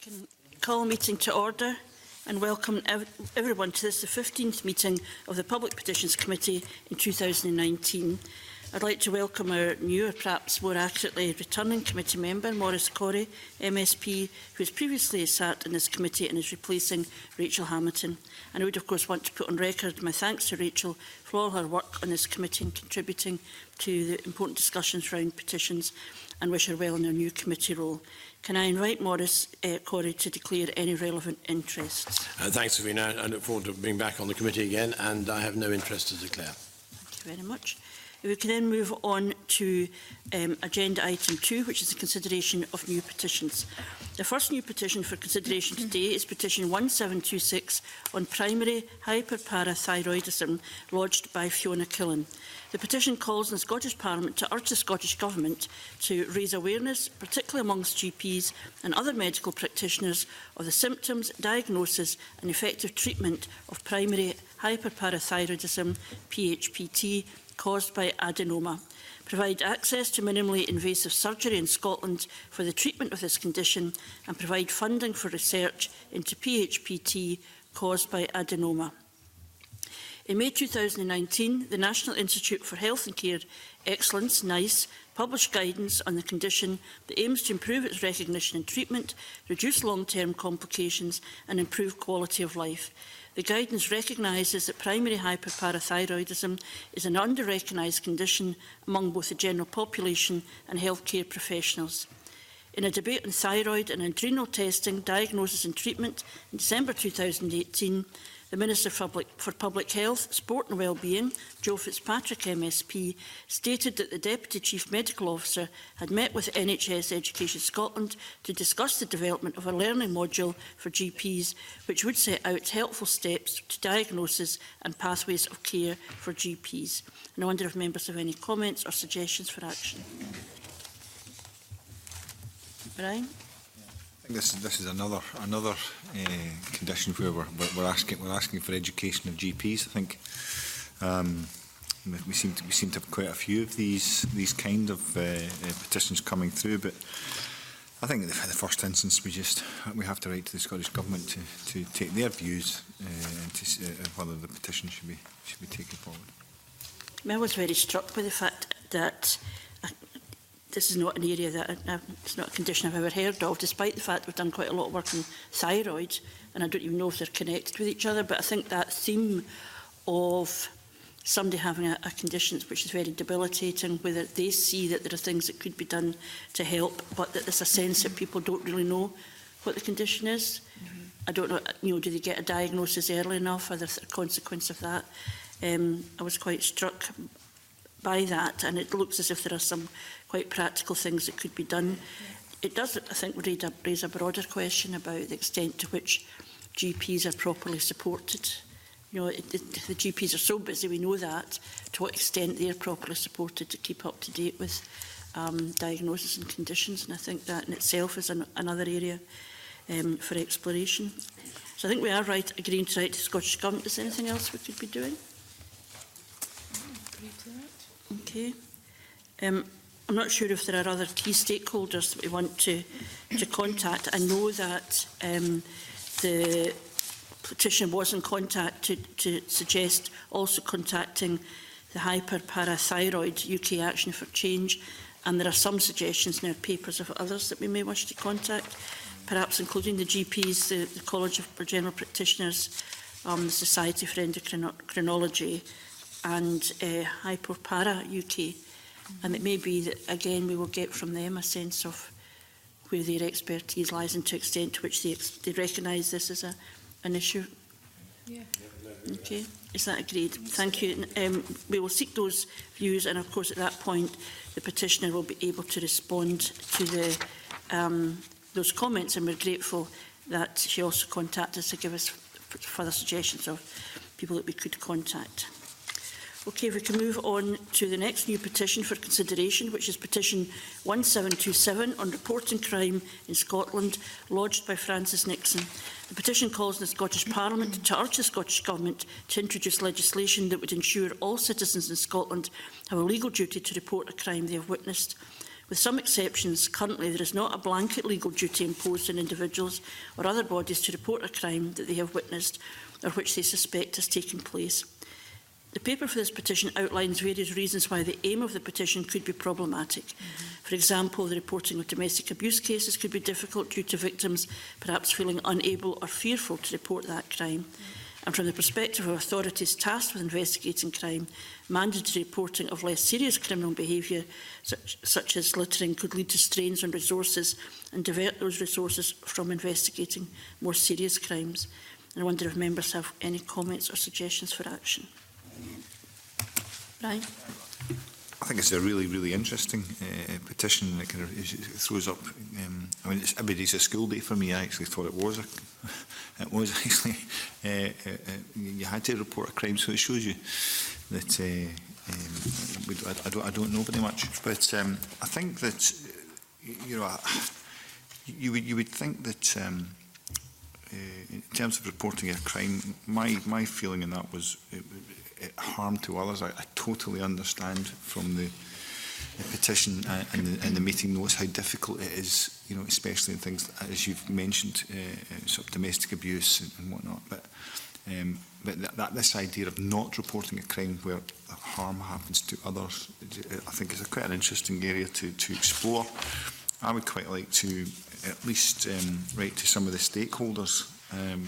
Can call a meeting to order and welcome everyone to this, the 15th meeting of the Public Petitions Committee in 2019. I'd like to welcome our new, or perhaps more accurately, returning committee member, Maurice Corrie, MSP, who has previously sat in this committee and is replacing Rachel Hamilton. And I would, of course, want to put on record my thanks to Rachel for all her work on this committee and contributing to the important discussions around petitions, and wish her well in her new committee role. Can I invite Maurice Corrie to declare any relevant interests? Thanks, Savina. I look forward to being back on the committee again, and I have no interest to declare. Thank you very much. If we can then move on to agenda item 2, which is the consideration of new petitions. The first new petition for consideration today is petition 1726 on primary hyperparathyroidism, lodged by Fiona Killen. The petition calls on the Scottish Parliament to urge the Scottish Government to raise awareness, particularly amongst GPs and other medical practitioners, of the symptoms, diagnosis and effective treatment of primary hyperparathyroidism, PHPT, caused by adenoma, provide access to minimally invasive surgery in Scotland for the treatment of this condition, and provide funding for research into PHPT caused by adenoma. In May 2019, the National Institute for Health and Care Excellence, NICE, published guidance on the condition that aims to improve its recognition and treatment, reduce long-term complications and improve quality of life. The guidance recognises that primary hyperparathyroidism is an under-recognised condition among both the general population and healthcare professionals. In a debate on thyroid and adrenal testing, diagnosis and treatment in December 2018, the Minister for Public Health, Sport and Wellbeing, Joe Fitzpatrick MSP, stated that the Deputy Chief Medical Officer had met with NHS Education Scotland to discuss the development of a learning module for GPs, which would set out helpful steps to diagnosis and pathways of care for GPs. And I wonder if members have any comments or suggestions for action. Brian? I think this is another condition where we're asking for education of GPs. I think we seem to have quite a few of these kind of petitions coming through, but I think in the first instance we have to write to the Scottish Government to take their views whether the petition should be taken forward. I was very struck by the fact that this is not an area that it's not a condition I've ever heard of, despite the fact we've done quite a lot of work on thyroid, and I don't even know if they're connected with each other. But I think that theme of somebody having a condition which is very debilitating, whether they see that there are things that could be done to help, but that there's a sense that people don't really know what the condition is. I don't know, do they get a diagnosis early enough? Are there a consequence of that? I was quite struck by that, and it looks as if there are some quite practical things that could be done. It does, I think, raise a broader question about the extent to which GPs are properly supported. The GPs are so busy, we know that, to what extent they are properly supported to keep up to date with diagnosis and conditions, and I think that in itself is another area for exploration. So I think we are agreeing to write to the Scottish Government. Is there anything else we could be doing? Okay. I'm not sure if there are other key stakeholders that we want to contact. I know that the petition was in contact to suggest also contacting the Hyperparathyroid UK Action for Change, and there are some suggestions in our papers of others that we may wish to contact, perhaps including the GPs, the College of General Practitioners, the Society for Endocrinology, and Hyperpara UK. And it may be that, again, we will get from them a sense of where their expertise lies and to the extent to which they recognise this as an issue. Yeah. Okay, is that agreed? Thank you. We will seek those views, and of course at that point the petitioner will be able to respond to those comments, and we're grateful that she also contacted us to give us further suggestions of people that we could contact. Okay, if we can move on to the next new petition for consideration, which is petition 1727 on reporting crime in Scotland, lodged by Francis Nixon. The petition calls on the Scottish Parliament to urge the Scottish Government to introduce legislation that would ensure all citizens in Scotland have a legal duty to report a crime they have witnessed. With some exceptions, currently there is not a blanket legal duty imposed on individuals or other bodies to report a crime that they have witnessed or which they suspect has taken place. The paper for this petition outlines various reasons why the aim of the petition could be problematic. For example, the reporting of domestic abuse cases could be difficult due to victims perhaps feeling unable or fearful to report that crime. And from the perspective of authorities tasked with investigating crime, mandatory reporting of less serious criminal behaviour, such as littering, could lead to strains on resources and divert those resources from investigating more serious crimes. And I wonder if members have any comments or suggestions for action. Brian? I think it's a really, really interesting petition. It kind of throws up. I mean, every day's a school day for me. I actually thought it was. It was actually. You had to report a crime, so it shows you that I don't know very much. But I think that you would think that in terms of reporting a crime, my feeling in that was harm to others. I totally understand from the petition and the meeting notes how difficult it is, especially in things as you've mentioned, sort of domestic abuse and whatnot. But this idea of not reporting a crime where harm happens to others, I think is quite an interesting area to explore. I would quite like to at least write to some of the stakeholders,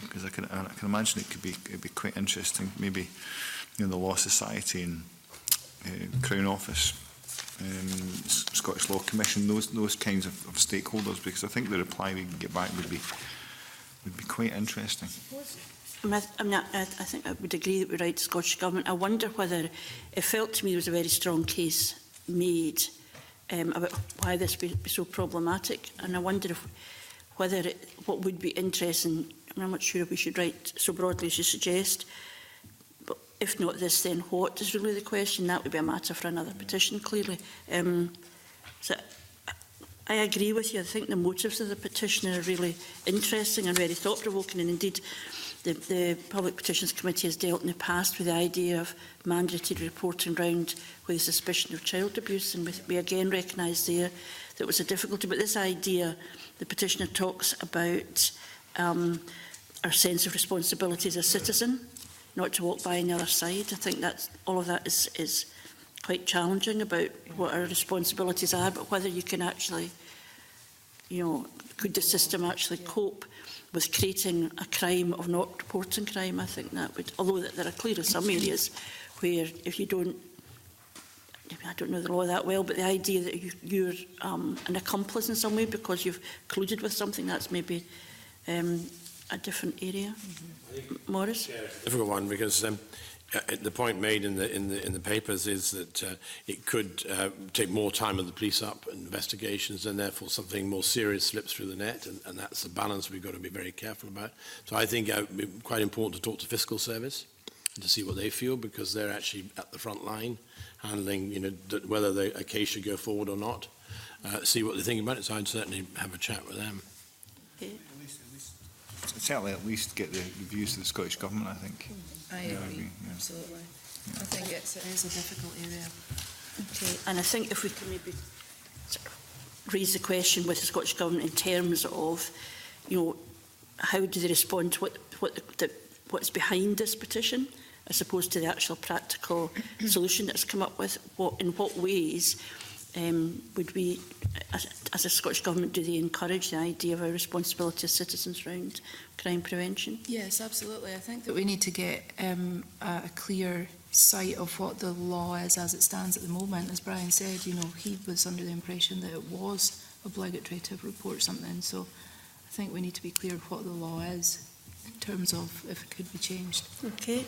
because I can imagine it'd be quite interesting. Maybe the Law Society and Crown Office, Scottish Law Commission, those kinds of stakeholders, because I think the reply we can get back would be quite interesting. I think I would agree that we write to the Scottish Government. I wonder whether it felt to me there was a very strong case made about why this would be so problematic, and I wonder what would be interesting. I'm not sure if we should write so broadly as you suggest, but if not this, then what is really the question. That would be a matter for another petition, clearly. So I agree with you. I think the motives of the petition are really interesting and very thought-provoking, and indeed the Public Petitions Committee has dealt in the past with the idea of mandatory reporting round with suspicion of child abuse, and we again recognise there that it was a difficulty. But this idea, the petitioner talks about our sense of responsibility as a citizen, not to walk by on the other side. I think that all of that is quite challenging about what our responsibilities are, but whether you can actually, could the system actually cope with creating a crime of not reporting crime. I think that would, although there are clearly some areas where if you don't, I don't know the law that well, but the idea that you're an accomplice in some way because you've colluded with something, that's maybe a different area. Maurice? Yeah, it's a difficult one because the point made in the papers is that it could take more time of the police up investigations, and therefore something more serious slips through the net, and that's the balance we've got to be very careful about. So I think it would be quite important to talk to Fiscal Service and to see what they feel, because they're actually at the front line handling, whether a case should go forward or not. See what they think about it. So I'd certainly have a chat with them. Okay. Certainly, at least get the views of the Scottish Government, I think. I agree, absolutely. I think it is a difficult area. Okay, and I think if we can maybe raise the question with the Scottish Government in terms of, how do they respond to what's behind this petition, as opposed to the actual practical solution that's come up with. In what ways would we, as a Scottish Government, do they encourage the idea of our responsibility as citizens around crime prevention? Yes, absolutely. I think that we need to get a clear sight of what the law is as it stands at the moment. As Brian said, he was under the impression that it was obligatory to report something. So I think we need to be clear of what the law is in terms of if it could be changed. Okay.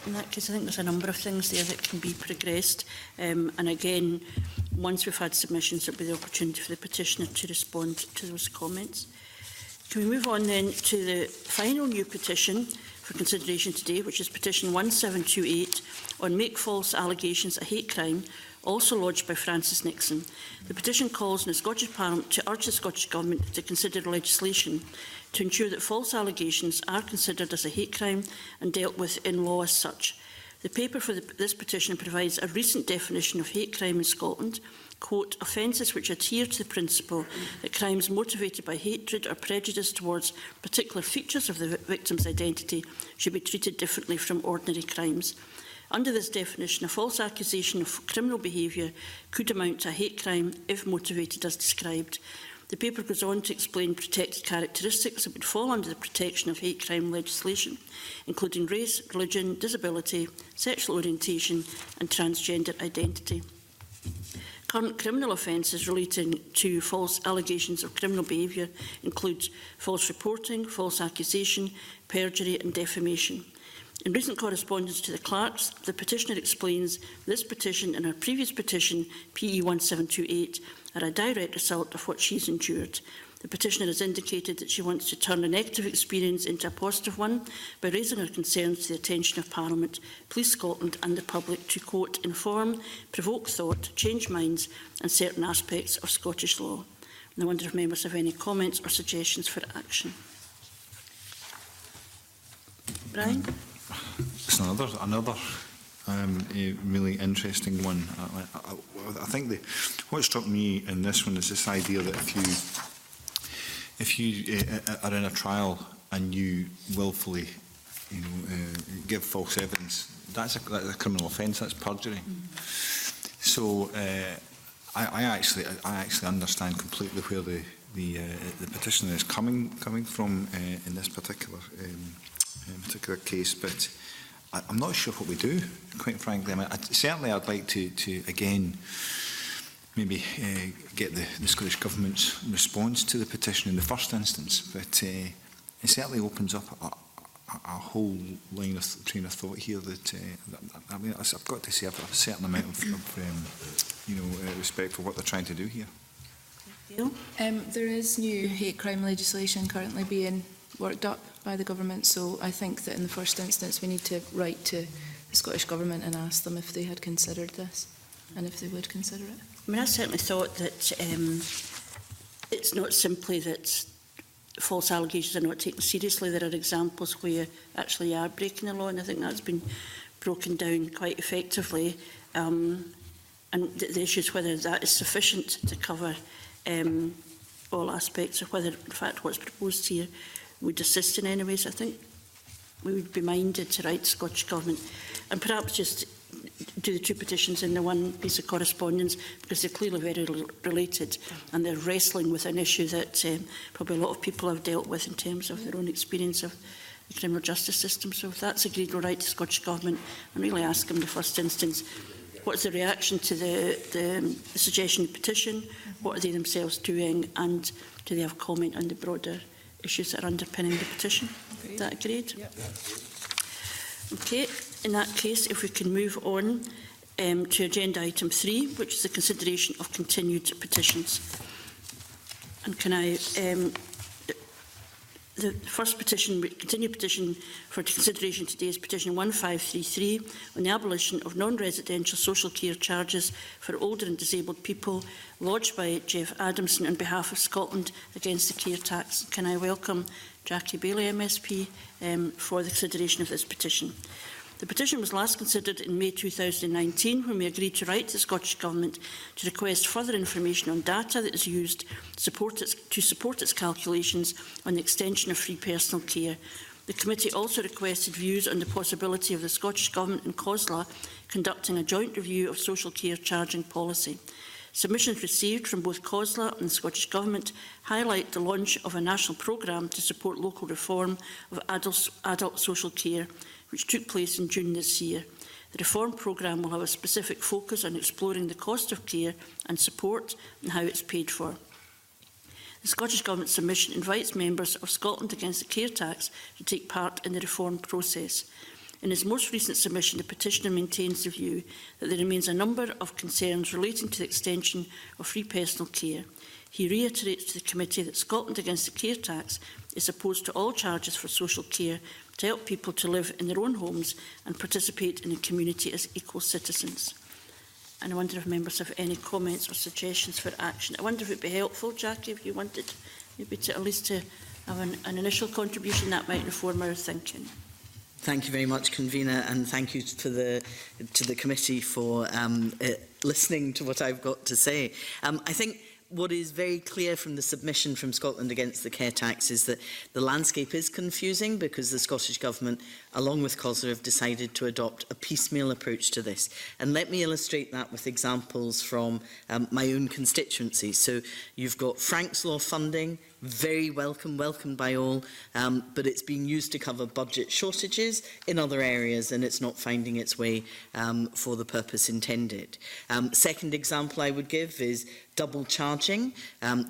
In that case, I think there's a number of things there that can be progressed. And again, once we've had submissions, there'll be the opportunity for the petitioner to respond to those comments. Can we move on then to the final new petition for consideration today, which is petition 1728 on Make False Allegations a Hate Crime, also lodged by Francis Nixon. The petition calls on the Scottish Parliament to urge the Scottish Government to consider legislation to ensure that false allegations are considered as a hate crime and dealt with in law as such. The paper for this petition provides a recent definition of hate crime in Scotland, quote, offences which adhere to the principle that crimes motivated by hatred or prejudice towards particular features of the victim's identity should be treated differently from ordinary crimes. Under this definition, a false accusation of criminal behaviour could amount to a hate crime if motivated as described. The paper goes on to explain protected characteristics that would fall under the protection of hate crime legislation, including race, religion, disability, sexual orientation and transgender identity. Current criminal offences relating to false allegations of criminal behaviour include false reporting, false accusation, perjury and defamation. In recent correspondence to the clerks, the petitioner explains this petition and her previous petition, PE 1728, are a direct result of what she's endured. The petitioner has indicated that she wants to turn a negative experience into a positive one by raising her concerns to the attention of Parliament, Police Scotland and the public to, quote, inform, provoke thought, change minds and certain aspects of Scottish law. And I wonder if members have any comments or suggestions for action. Brian? It's another a really interesting one. I think what struck me in this one is this idea that if you are in a trial and you willfully, give false evidence, that's a criminal offence. That's perjury. Mm-hmm. So I actually understand completely where the petitioner is coming from in this particular case, but I'm not sure what we do, quite frankly. I mean, certainly I'd like to again maybe get the Scottish Government's response to the petition in the first instance, but it certainly opens up a whole train of thought here that I mean, I've got to say I've got a certain amount of respect for what they're trying to do here. There is new hate crime legislation currently being worked up by the government, so I think that in the first instance we need to write to the Scottish Government and ask them if they had considered this and if they would consider it. I mean, I certainly thought that it's not simply that false allegations are not taken seriously. There are examples where actually you are breaking the law, and I think that's been broken down quite effectively. And the issue is whether that is sufficient to cover all aspects, or whether, in fact, what's proposed here would assist in any ways. I think we would be minded to write to Scottish Government and perhaps just do the two petitions in the one piece of correspondence, because they're clearly very related and they're wrestling with an issue that probably a lot of people have dealt with in terms of their own experience of the criminal justice system. So if that's agreed, we'll write to Scottish Government and really ask them in the first instance, what's the reaction to the suggestion petition, what are they themselves doing, and do they have comment on the broader issues that are underpinning the petition? Is that agreed? Yep. Okay, in that case, if we can move on to agenda item 3, which is the consideration of continued petitions. And can I, the first petition, continued petition for consideration today is petition 1533 on the abolition of non-residential social care charges for older and disabled people, lodged by Jeff Adamson on behalf of Scotland against the care tax. Can I welcome Jackie Bailey, MSP, for the consideration of this petition. The petition was last considered in May 2019 when we agreed to write to the Scottish Government to request further information on data that is used to support its calculations on the extension of free personal care. The committee also requested views on the possibility of the Scottish Government and COSLA conducting a joint review of social care charging policy. Submissions received from both COSLA and the Scottish Government highlight the launch of a national programme to support local reform of adult social care, which took place in June this year. The reform programme will have a specific focus on exploring the cost of care and support and how it's paid for. The Scottish Government submission invites members of Scotland Against the Care Tax to take part in the reform process. In his most recent submission, the petitioner maintains the view that there remains a number of concerns relating to the extension of free personal care. He reiterates to the committee that Scotland Against the Care Tax is opposed to all charges for social care to help people to live in their own homes and participate in the community as equal citizens. And I wonder if members have any comments or suggestions for action. I wonder if it would be helpful, Jackie, if you wanted maybe to at least to have an initial contribution that might inform our thinking. Thank you very much, Convener, and thank you to the committee for listening to what I've got to say. I think what is very clear from the submission from Scotland Against the Care Tax is that the landscape is confusing because the Scottish Government, along with COSLA, have decided to adopt a piecemeal approach to this. And let me illustrate that with examples from my own constituency. So you've got Frank's Law funding, very welcomed by all, but it's being used to cover budget shortages in other areas and it's not finding its way for the purpose intended. Second example I would give is double charging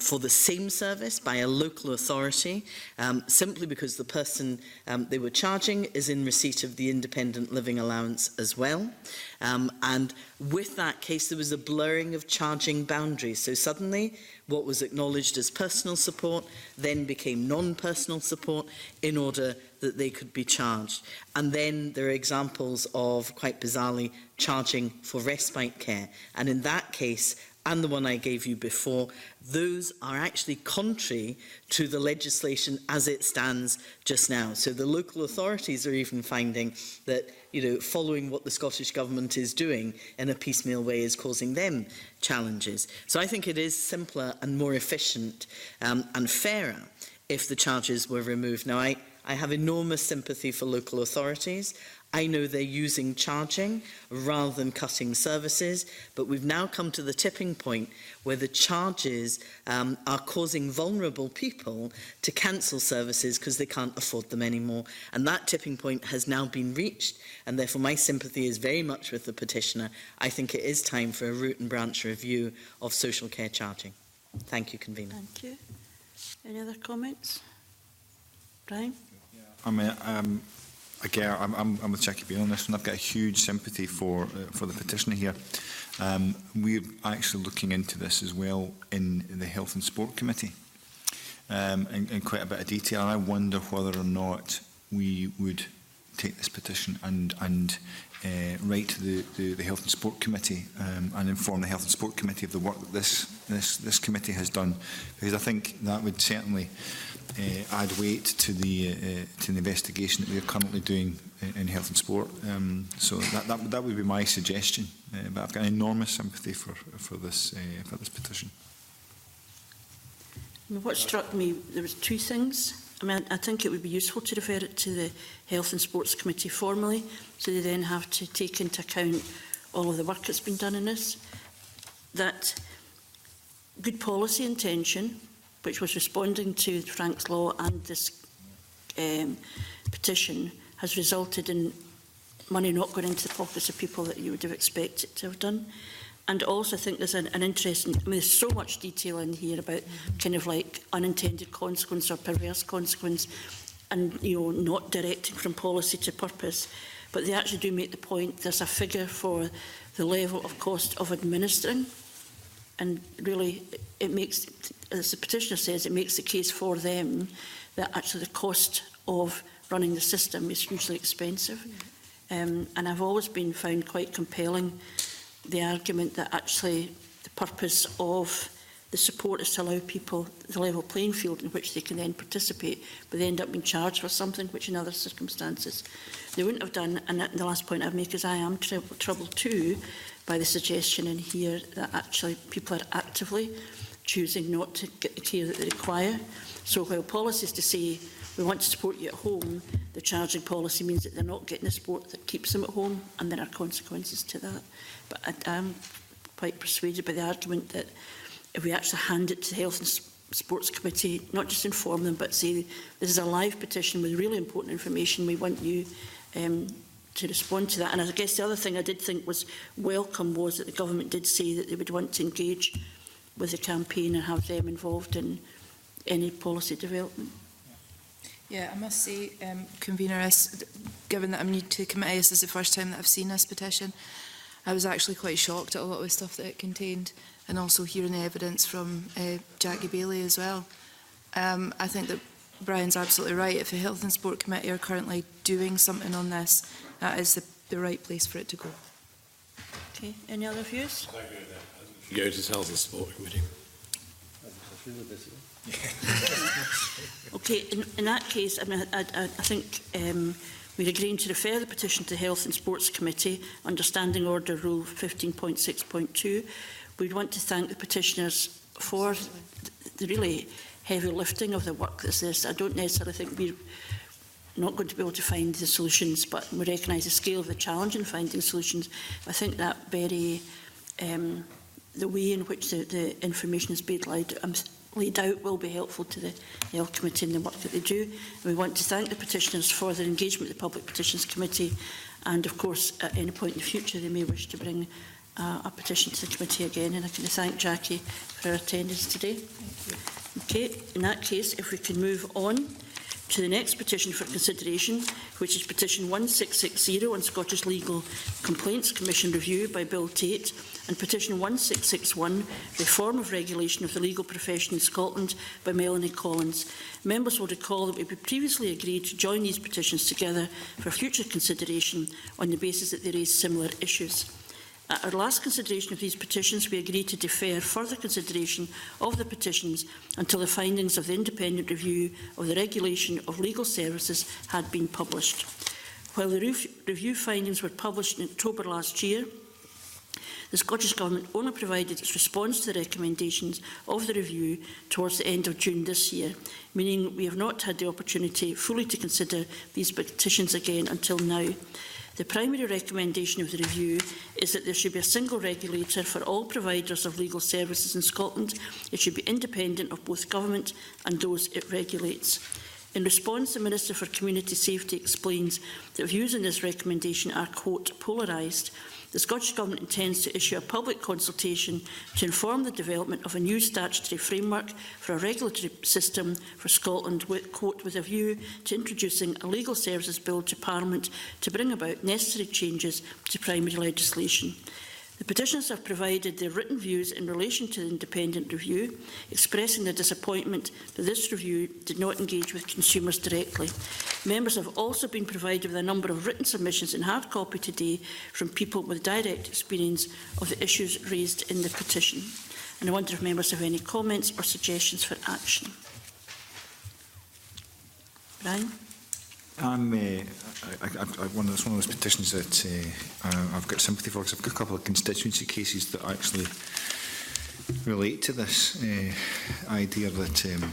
for the same service by a local authority, simply because the person they were charging is in receipt of the independent living allowance as well. And with that case, there was a blurring of charging boundaries. So suddenly, what was acknowledged as personal support then became non-personal support in order that they could be charged. And then there are examples of, quite bizarrely, charging for respite care. And in that case, and the one I gave you before, those are actually contrary to the legislation as it stands just now. So the local authorities are even finding that, following what the Scottish Government is doing in a piecemeal way is causing them challenges. So I think it is simpler and more efficient and fairer if the charges were removed. Now, I have enormous sympathy for local authorities. I know they're using charging rather than cutting services, but we've now come to the tipping point where the charges are causing vulnerable people to cancel services because they can't afford them anymore. And that tipping point has now been reached, and therefore my sympathy is very much with the petitioner. I think it is time for a root and branch review of social care charging. Thank you, Convener. Thank you. Any other comments? Brian? Again, I'm with Jackie Beale on this one. I've got a huge sympathy for the petitioner here. We're actually looking into this as well in the Health and Sport Committee in quite a bit of detail. I wonder whether or not we would take this petition and write to the Health and Sport Committee and inform the Health and Sport Committee of the work that this committee has done, because I think that would certainly add weight to the investigation that we are currently doing in health and sport. So that would be my suggestion. But I've got enormous sympathy for this petition. What struck me, there was two things. I think it would be useful to refer it to the Health and Sports Committee formally, so they then have to take into account all of the work that's been done in this. That good policy intention, which was responding to Frank's Law and this petition, has resulted in money not going into the pockets of people that you would have expected to have done. And also I think there's an interesting, there's so much detail in here about kind of like unintended consequence or perverse consequence and, not directing from policy to purpose. But they actually do make the point there's a figure for the level of cost of administering. And really, it makes, as the petitioner says, it makes the case for them that actually the cost of running the system is hugely expensive. And I've always been found quite compelling the argument that actually the purpose of the support is to allow people the level playing field in which they can then participate, but they end up being charged for something which in other circumstances they wouldn't have done. And the last point I'd make is I am troubled too by the suggestion in here that actually people are actively choosing not to get the care that they require. So while policy is to say we want to support you at home, the charging policy means that they're not getting the support that keeps them at home, and there are consequences to that. But I am quite persuaded by the argument that if we actually hand it to the Health and Sports Committee, not just inform them, but say this is a live petition with really important information, we want you to respond to that. And I guess the other thing I did think was welcome was that the government did say that they would want to engage with the campaign and have them involved in any policy development. Yeah, I must say, Convener, given that I'm new to the committee, this is the first time that I've seen this petition. I was actually quite shocked at a lot of the stuff that it contained, and also hearing the evidence from Jackie Bailey as well. I think that Brian's absolutely right. If the Health and Sport Committee are currently doing something on this, that is the right place for it to go. Okay, any other views? I agree with that. I think we go to the Health and Sport Committee. Okay, in that case, I think We're agreeing to refer the petition to the Health and Sports Committee under Standing Order Rule 15.6.2. We'd want to thank the petitioners for the really heavy lifting of the work that's this. I don't necessarily think we're not going to be able to find the solutions, but we recognise the scale of the challenge in finding solutions. I think that very the way in which the information is being laid out will be helpful to the Health Committee in the work that they do. We want to thank the petitioners for their engagement with the Public Petitions Committee, and of course at any point in the future they may wish to bring a petition to the committee again, and I can thank Jackie for her attendance today. Okay, in that case, if we can move on to the next petition for consideration, which is petition 1660 on Scottish Legal Complaints Commission review by Bill Tate, and petition 1661, reform of regulation of the legal profession in Scotland by Melanie Collins. Members will recall that we previously agreed to join these petitions together for future consideration on the basis that they raise similar issues. At our last consideration of these petitions, we agreed to defer further consideration of the petitions until the findings of the independent review of the regulation of legal services had been published. While the review findings were published in October last year, the Scottish Government only provided its response to the recommendations of the review towards the end of June this year, meaning we have not had the opportunity fully to consider these petitions again until now. The primary recommendation of the review is that there should be a single regulator for all providers of legal services in Scotland. It should be independent of both government and those it regulates. In response, the Minister for Community Safety explains that views in this recommendation are, quote, polarised. The Scottish Government intends to issue a public consultation to inform the development of a new statutory framework for a regulatory system for Scotland, with, quote, with a view to introducing a legal services bill to Parliament to bring about necessary changes to primary legislation. The petitioners have provided their written views in relation to the independent review, expressing their disappointment that this review did not engage with consumers directly. Members have also been provided with a number of written submissions in hard copy today from people with direct experience of the issues raised in the petition. And I wonder if members have any comments or suggestions for action. Brian? It's one of those petitions that I've got sympathy for, because I've got a couple of constituency cases that actually relate to this idea that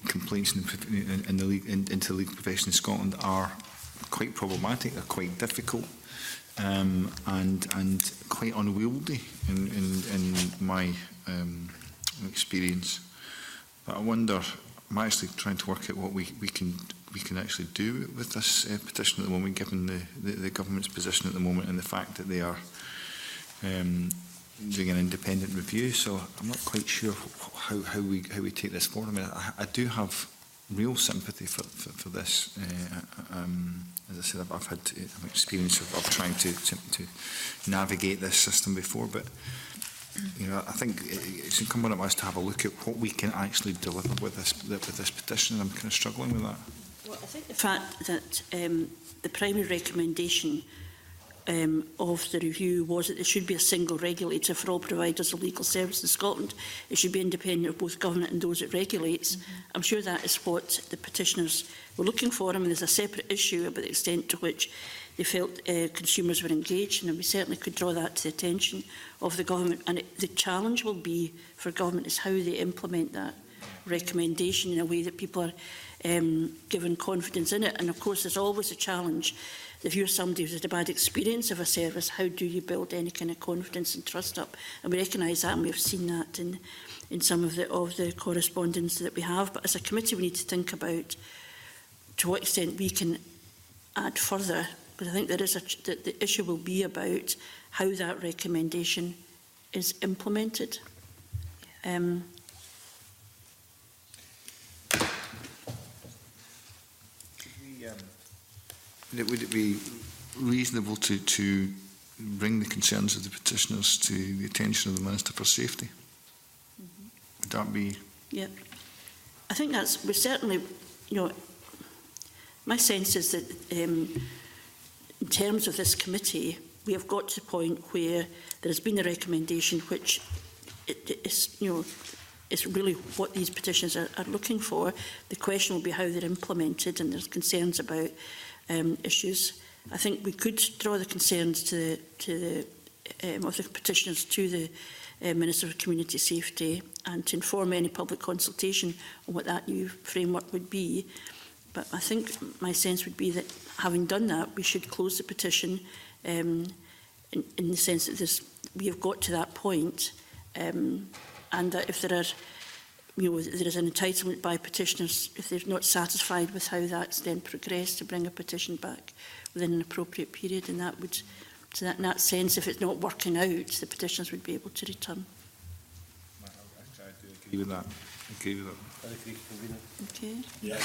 complaints into the legal profession in Scotland are quite problematic, they're quite difficult, and quite unwieldy in my experience. But I wonder, I'm actually trying to work out what we can actually do with this petition at the moment, given the government's position at the moment and the fact that they are doing an independent review. So I'm not quite sure how we take this forward. I mean, I do have real sympathy for this. As I said, I've had experience of trying to navigate this system before, but you know, I think it's incumbent on us to have a look at what we can actually deliver with this petition, and I'm kind of struggling with that. Well, I think the fact that the primary recommendation of the review was that there should be a single regulator for all providers of legal services in Scotland. It should be independent of both government and those it regulates. I'm sure that is what the petitioners were looking for. I mean, there's a separate issue about the extent to which they felt consumers were engaged, and we certainly could draw that to the attention of the government. And the challenge will be for government is how they implement that recommendation in a way that people are given confidence in it. And of course, there's always a challenge. If you're somebody who's had a bad experience of a service, how do you build any kind of confidence and trust up? And we recognise that, and we've seen that in some of the correspondence that we have. But as a committee, we need to think about to what extent we can add further. But I think there is the issue will be about how that recommendation is implemented. Would it be reasonable to bring the concerns of the petitioners to the attention of the Minister for Safety? Would that be? Yeah, I think we're certainly, you know, my sense is that in terms of this committee, we have got to the point where there has been a recommendation which is, you know, is really what these petitions are looking for. The question will be how they're implemented, and there's concerns about issues. I think we could draw the concerns of the petitioners to the Minister for Community Safety and to inform any public consultation on what that new framework would be. But I think my sense would be that having done that, we should close the petition in the sense that we have got to that point, and that if there are, there is an entitlement by petitioners, if they're not satisfied with how that's then progressed, to bring a petition back within an appropriate period, and that would, so that in that sense, if it's not working out, the petitioners would be able to return. I do agree with that. Okay. Yeah.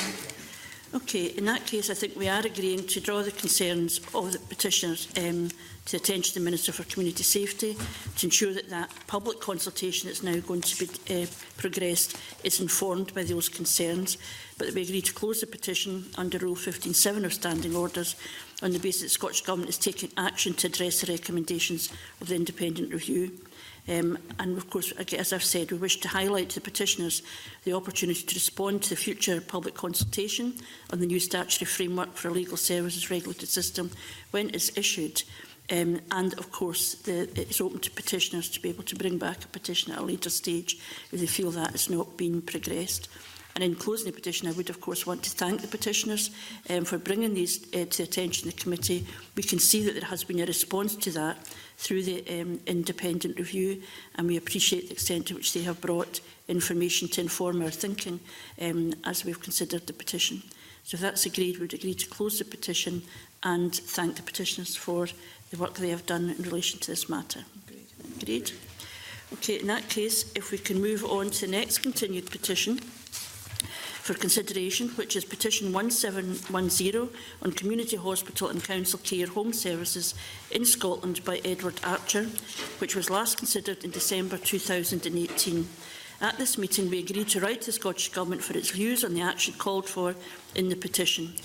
Okay, in that case, I think we are agreeing to draw the concerns of the petitioners to the attention of the Minister for Community Safety to ensure that that public consultation that's now going to be progressed is informed by those concerns, but that we agree to close the petition under Rule 15.7 of Standing Orders on the basis that the Scottish Government is taking action to address the recommendations of the independent review. And of course, as I've said, we wish to highlight to the petitioners the opportunity to respond to the future public consultation on the new statutory framework for a legal services regulated system when it's issued. And of course, it's open to petitioners to be able to bring back a petition at a later stage if they feel that it's not been progressed. And in closing the petition, I would of course want to thank the petitioners for bringing these to the attention of the committee. We can see that there has been a response to that through the independent review, and we appreciate the extent to which they have brought information to inform our thinking as we've considered the petition. So if that's agreed, we'd agree to close the petition and thank the petitioners for the work they have done in relation to this matter. Agreed? Okay, in that case, if we can move on to the next continued petition for consideration, which is Petition 1710 on Community Hospital and Council Care Home Services in Scotland by Edward Archer, which was last considered in December 2018. At this meeting, we agreed to write to the Scottish Government for its views on the action called for in the petition.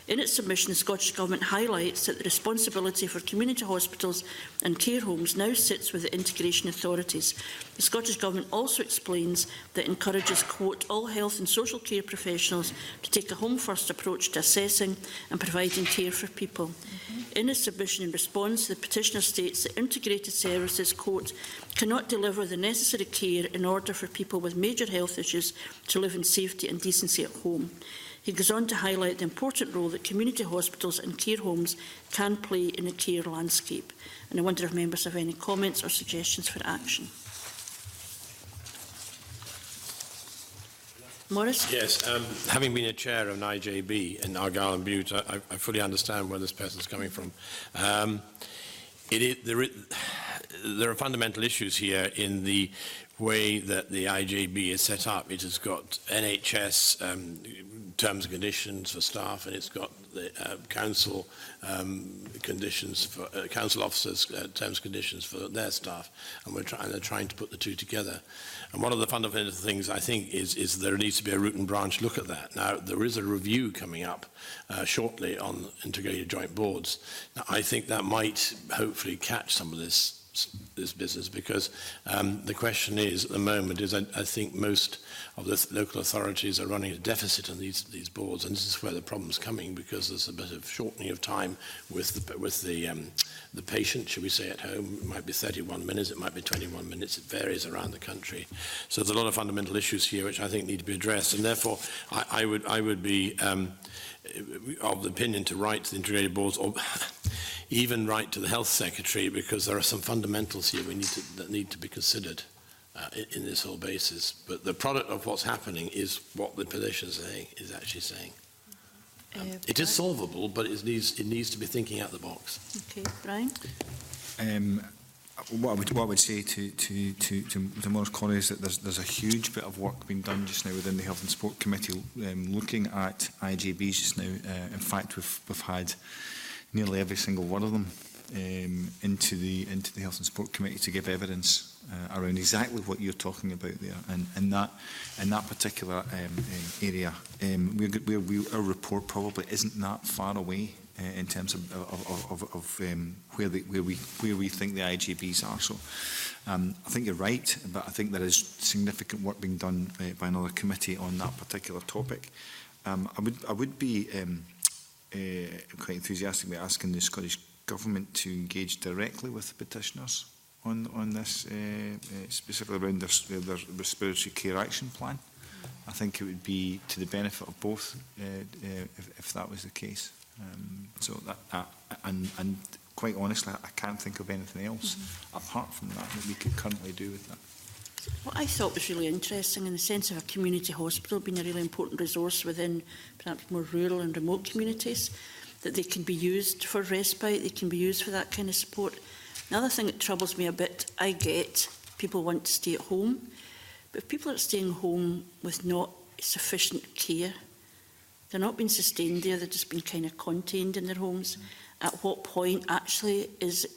In its submission, the Scottish Government highlights that the responsibility for community hospitals and care homes now sits with the integration authorities. The Scottish Government also explains that it encourages, quote, all health and social care professionals to take a home-first approach to assessing and providing care for people. In its submission in response, the petitioner states that integrated services, quote, cannot deliver the necessary care in order for people with major health issues to live in safety and decency at home. He goes on to highlight the important role that community hospitals and care homes can play in the care landscape. And I wonder if members have any comments or suggestions for action. Maurice? Yes, having been a chair of an IJB in Argyll and Bute, I fully understand where this person is coming from. There are fundamental issues here in the way that the IJB is set up. It has got NHS terms and conditions for staff, and it's got the council conditions for council officers' terms and conditions for their staff, and they're trying to put the two together. And one of the fundamental things I think is there needs to be a root and branch look at that. Now there is a review coming up shortly on integrated joint boards. Now, I think that might hopefully catch some of this business, because the question is at the moment is I think most of the local authorities are running a deficit on these boards, and this is where the problem's coming, because there's a bit of shortening of time with the patient, should we say, at home. It might be 31 minutes, it might be 21 minutes, it varies around the country. So there's a lot of fundamental issues here which I think need to be addressed, and therefore I would be of the opinion to write to the integrated boards, or even write to the health secretary, because there are some fundamentals here that need to be considered in this whole basis. But the product of what's happening is what the petition is actually saying. It is solvable, but it needs to be thinking out the box. Okay, Brian. What I would say to Maurice Connery is that there's a huge bit of work being done just now within the Health and Sport Committee, looking at IJBs just now. In fact, we've had nearly every single one of them into the Health and Sport Committee to give evidence around exactly what you're talking about there, and in that particular area. Our report probably isn't that far away in terms of where we think the IJBs are. So I think you're right, but I think there is significant work being done by another committee on that particular topic. I would be quite enthusiastic about asking the Scottish Government to engage directly with the petitioners on this, specifically around their respiratory care action plan. I think it would be to the benefit of both if that was the case. So that and quite honestly, I can't think of anything else apart from that we could currently do with that. What I thought was really interesting in the sense of a community hospital being a really important resource within perhaps more rural and remote communities, that they can be used for respite, they can be used for that kind of support. Another thing that troubles me a bit, I get people want to stay at home, but if people are staying home with not sufficient care, they're not being sustained there, they're just being kind of contained in their homes. At what point actually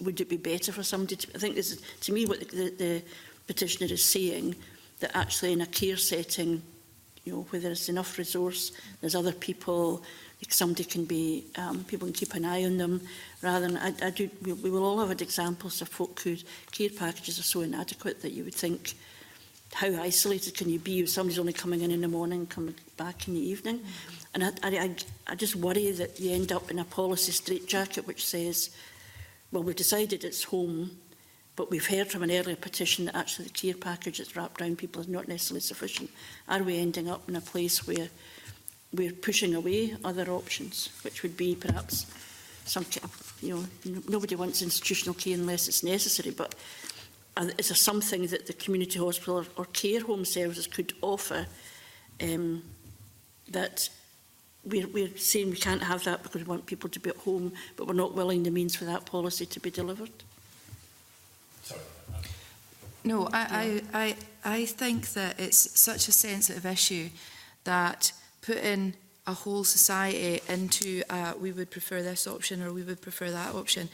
would it be better for somebody to, I think this is, to me, what the petitioner is saying, that actually in a care setting, you know, where there's enough resource, there's other people, like somebody can be, people can keep an eye on them, rather than, we will all have had examples of folk whose care packages are so inadequate that you would think, how isolated can you be if somebody's only coming in the morning, coming back in the evening? And I just worry that you end up in a policy straitjacket which says, well, we've decided it's home, but we've heard from an earlier petition that actually the care package that's wrapped around people is not necessarily sufficient. Are we ending up in a place where we're pushing away other options, which would be perhaps some, you know, nobody wants institutional care unless it's necessary, but is there something that the community hospital or care home services could offer that we're saying we can't have that because we want people to be at home, but we're not willing the means for that policy to be delivered? Sorry. No, I think that it's such a sensitive issue that putting a whole society into we would prefer this option or we would prefer that option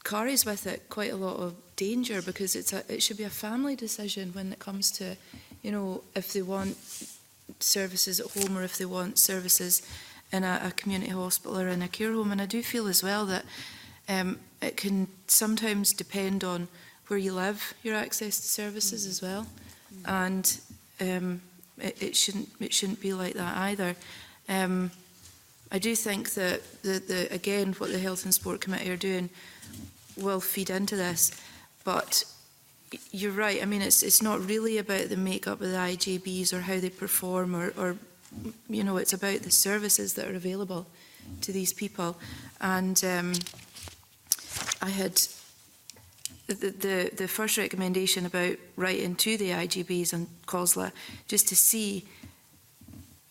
carries with it quite a lot of danger, because it should be a family decision when it comes to, you know, if they want services at home or if they want services in a community hospital or in a care home. And I do feel as well that it can sometimes depend on where you live, your access to services as well. And it shouldn't be like that either. I do think that again what the Health and Sport Committee are doing will feed into this, but you're right. I mean, it's not really about the makeup of the IJBs or how they perform, or you know, it's about the services that are available to these people. And I had the first recommendation about writing to the IJBs and COSLA just to see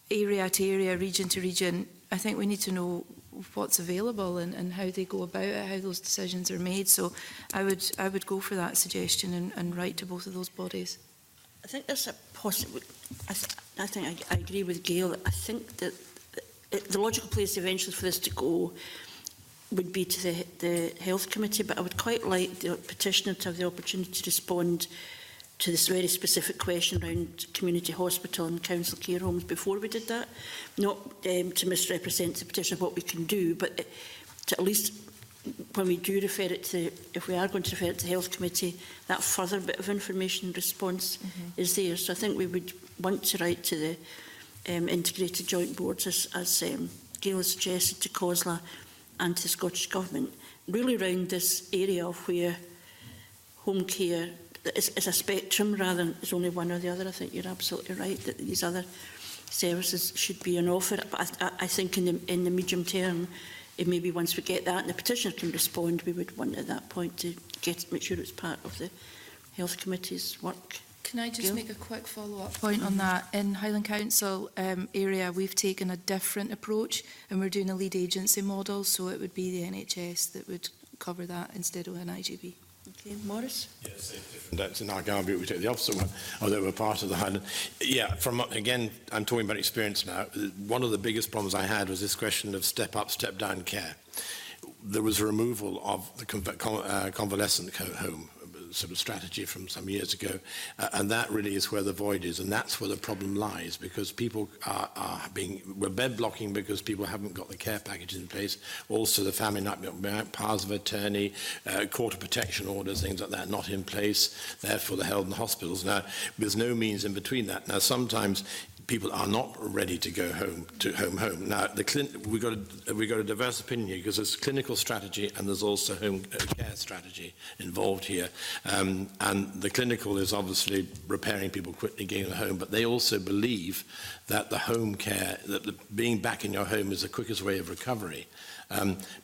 area to area, region to region. I think we need to know what's available and how they go about it, how those decisions are made. So I would go for that suggestion and write to both of those bodies. I think there's a possible. I think I agree with Gail. I think that the logical place eventually for this to go would be to the Health Committee, but I would quite like the petitioner to have the opportunity to respond to this very specific question around community hospital and council care homes before we did that. Not to misrepresent the petition of what we can do, but to at least, when we do refer it to, if we are going to refer it to the Health Committee, that further bit of information and response is there. So I think we would want to write to the integrated joint boards, as Gail has suggested, to COSLA and to the Scottish Government, really around this area of where home care is a spectrum rather than it's only one or the other. I think you're absolutely right that these other services should be on offer. But I think in the medium term, it maybe once we get that and the petitioner can respond, we would want at that point to make sure it's part of the Health Committee's work. Can I just make a quick follow-up point on that? In Highland Council area, we've taken a different approach and we're doing a lead agency model, so it would be the NHS that would cover that instead of an IGB. Okay, Maurice? Yes, that's in Argyll, we take the opposite one, although we're part of the Highland. Yeah, again, I'm talking about experience now. One of the biggest problems I had was this question of step up, step down care. There was a removal of the convalescent home sort of strategy from some years ago, and that really is where the void is, and that's where the problem lies, because people we're bed blocking because people haven't got the care packages in place. Also, the family powers of attorney, court of protection orders, things like that, not in place. Therefore, the held in hospitals. Now, there's no means in between that. Now, sometimes people are not ready to go home to home. Now, we've got a diverse opinion here because there's clinical strategy and there's also home care strategy involved here. And the clinical is obviously repairing people quickly, getting them home, but they also believe that the home care, that being back in your home is the quickest way of recovery.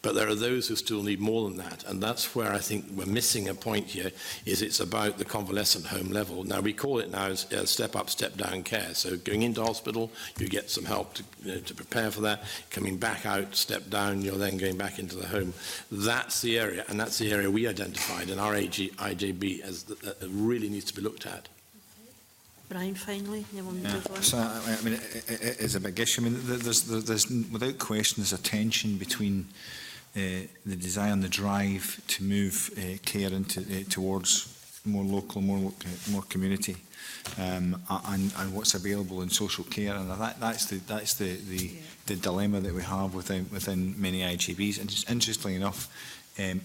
But there are those who still need more than that, and that's where I think we're missing a point here, is it's about the convalescent home level. Now, we call it now step up, step down care. So going into hospital, you get some help to prepare for that. Coming back out, step down, you're then going back into the home. That's the area, and that's the area we identified in our IJB as that really needs to be looked at. Brian, finally, you want to move on? So, I mean, it is a big issue. I mean, there's without question, there's a tension between the desire and the drive to move care into towards more local, more community, and what's available in social care, and that's the dilemma that we have within many IGBs. And just interestingly enough, and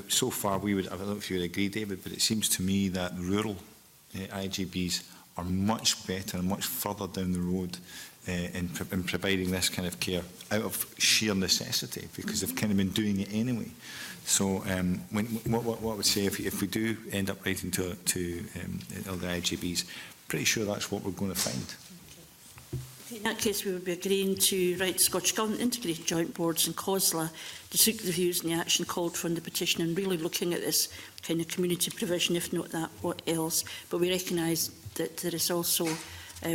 so far we would, I don't know if you would agree, David, but it seems to me that rural IGBs are much better and much further down the road in providing this kind of care out of sheer necessity, because they've kind of been doing it anyway. So what I would say, if we do end up writing to other IGBs, pretty sure that's what we're going to find. In that case, we would be agreeing to write to Scottish Government Integrated Joint Boards and COSLA to seek the views and the action called for in the petition, and really looking at this kind of community provision, if not that, what else. But we recognise that there is also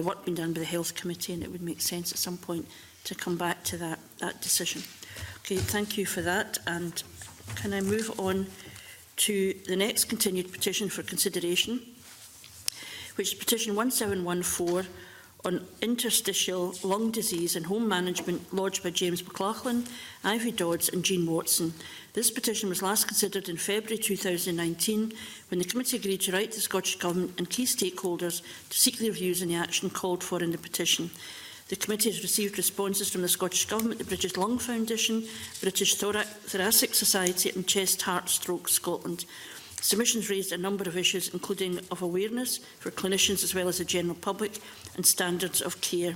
work being done by the Health Committee, and it would make sense at some point to come back to that decision. Okay, thank you for that. And can I move on to the next continued petition for consideration, which is petition 1714 on interstitial lung disease and home management, lodged by James McLaughlin, Ivy Dodds and Jean Watson. This petition was last considered in February 2019, when the committee agreed to write to the Scottish Government and key stakeholders to seek their views on the action called for in the petition. The committee has received responses from the Scottish Government, the British Lung Foundation, British Thoracic Society and Chest, Heart, Stroke Scotland. Submissions raised a number of issues, including of awareness for clinicians as well as the general public and standards of care.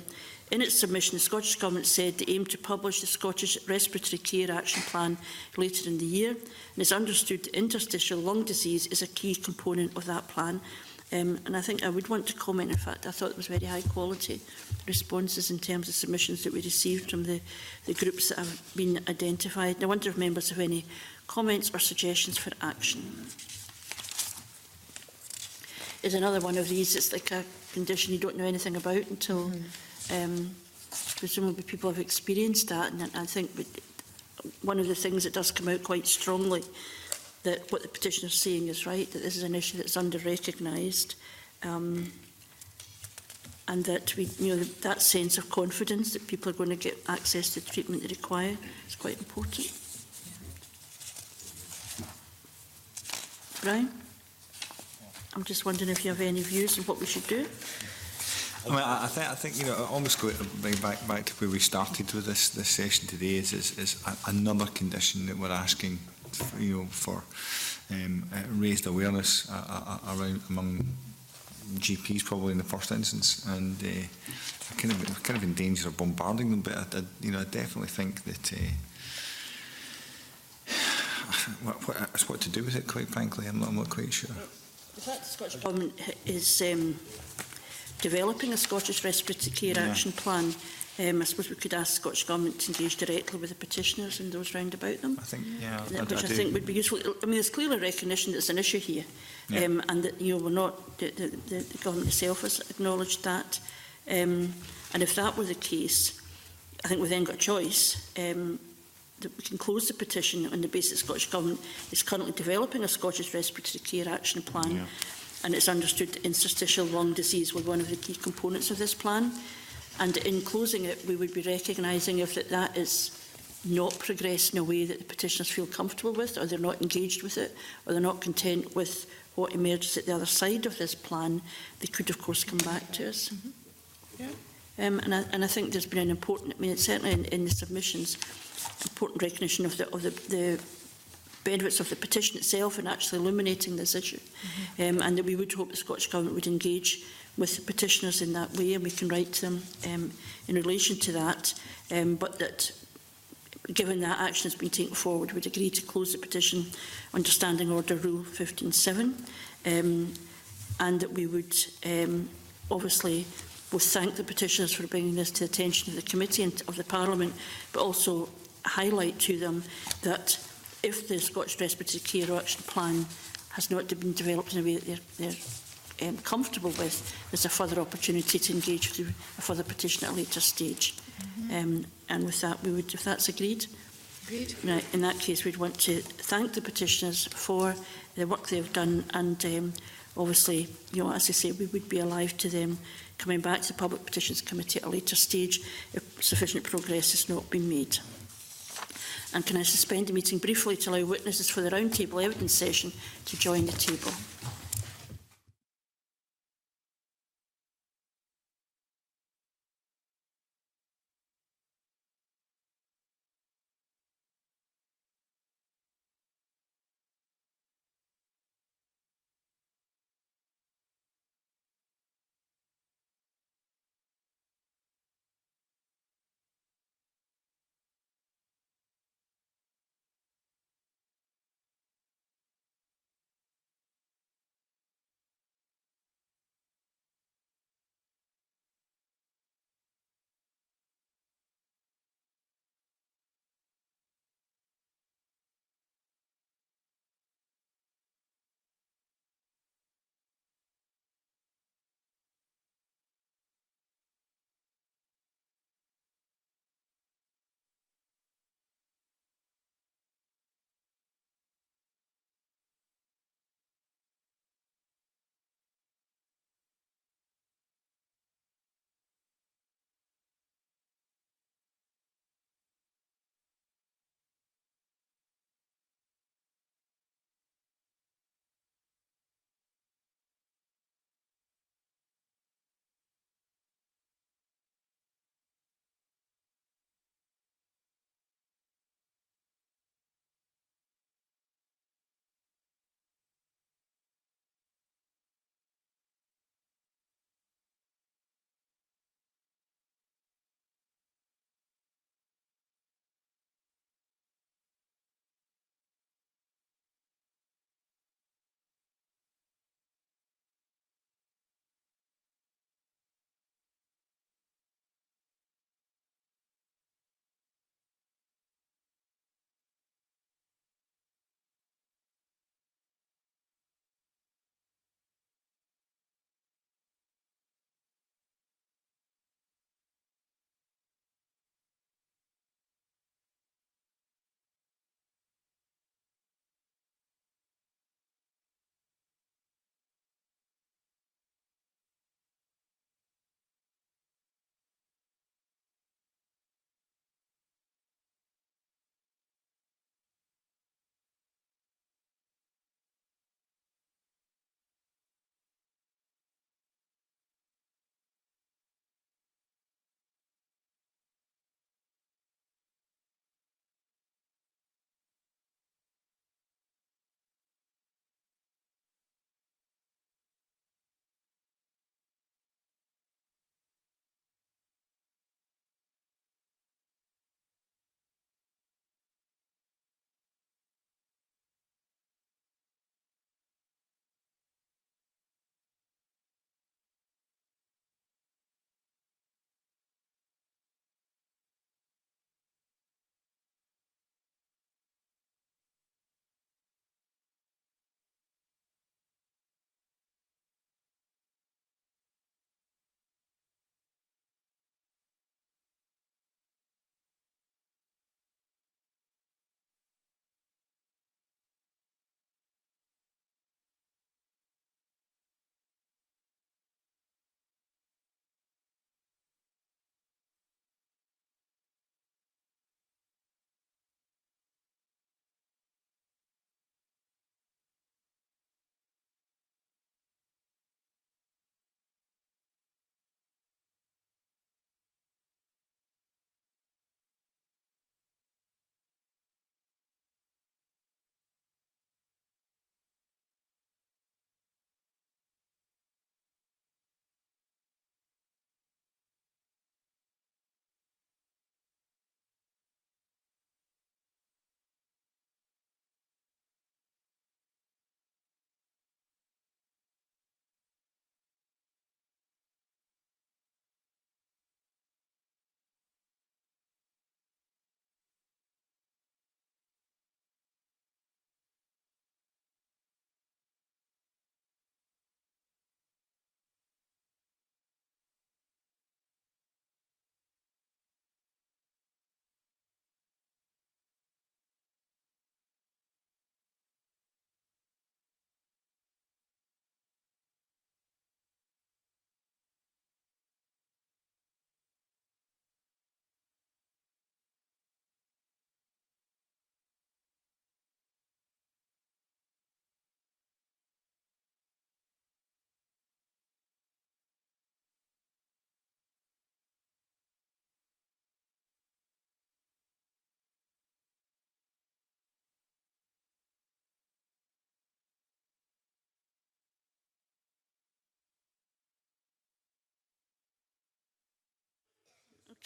In its submission, the Scottish Government said they aim to publish the Scottish Respiratory Care Action Plan later in the year, and it's understood that interstitial lung disease is a key component of that plan. And I think I would want to comment, in fact, I thought it was very high quality responses in terms of submissions that we received from the groups that have been identified. And I wonder if members have any comments or suggestions for action. Is another one of these, it's like a condition you don't know anything about until presumably people have experienced that. And I think one of the things that does come out quite strongly, that what the petitioner is saying is right, that this is an issue that's under-recognised, and that that sense of confidence that people are going to get access to the treatment they require is quite important. Brian? I'm just wondering if you have any views on what we should do. I mean, I think I almost go back to where we started with this session today. Is another condition that we're asking, for raised awareness around among GPs, probably in the first instance, and kind of in danger of bombarding them. But I definitely think that what to do with it, quite frankly, I'm not quite sure. The fact the Scottish Government is developing a Scottish Respiratory Care Action Plan, I suppose we could ask the Scottish Government to engage directly with the petitioners and those round about them. I think, which I think would be useful. I mean, there's clearly recognition that it's an issue here, and that we're not. The government itself has acknowledged that, and if that were the case, I think we've then got a choice. That we can close the petition on the basis the Scottish Government is currently developing a Scottish Respiratory Care Action Plan, and it's understood that interstitial lung disease was one of the key components of this plan. And in closing it, we would be recognising if that is not progressed in a way that the petitioners feel comfortable with, or they're not engaged with it, or they're not content with what emerges at the other side of this plan, they could, of course, come back to us. And I think there's been an important, I mean, it's certainly in the submissions, important recognition of the benefits of the petition itself and actually illuminating this issue, and that we would hope the Scottish Government would engage with the petitioners in that way, and we can write to them in relation to that, but that given that action has been taken forward, would agree to close the petition under Standing Order Rule 15.7, and that we would obviously both thank the petitioners for bringing this to the attention of the committee and of the Parliament, but also highlight to them that if the Scottish Respiratory Care Action Plan has not been developed in a way that they're comfortable with, there's a further opportunity to engage through a further petition at a later stage. And with that, we would, if that's agreed, now, in that case, we'd want to thank the petitioners for the work they've done, and obviously, you know, as I say, we would be alive to them coming back to the Public Petitions Committee at a later stage if sufficient progress has not been made. And can I suspend the meeting briefly to allow witnesses for the roundtable evidence session to join the table?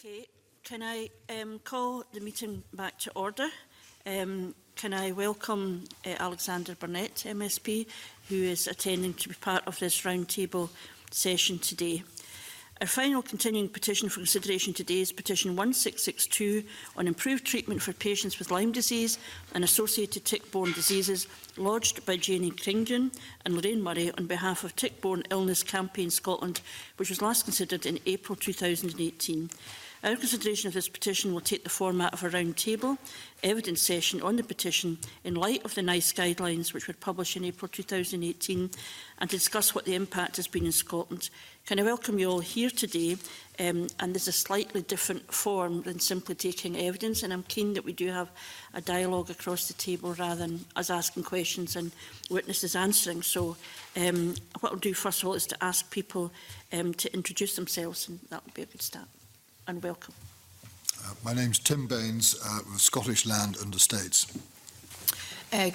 Okay, can I call the meeting back to order? Can I welcome Alexander Burnett, MSP, who is attending to be part of this roundtable session today. Our final continuing petition for consideration today is Petition 1662 on improved treatment for patients with Lyme disease and associated tick-borne diseases, lodged by Janie Kringdon and Lorraine Murray on behalf of Tick-Borne Illness Campaign Scotland, which was last considered in April 2018. Our consideration of this petition will take the format of a round-table evidence session on the petition in light of the NICE guidelines, which were published in April 2018, and to discuss what the impact has been in Scotland. Can I welcome you all here today? And there's a slightly different form than simply taking evidence, and I'm keen that we do have a dialogue across the table rather than us asking questions and witnesses answering. So what I'll do first of all is to ask people to introduce themselves, and that would be a good start. And welcome. My name's Tim Baines with Scottish Land and Estates.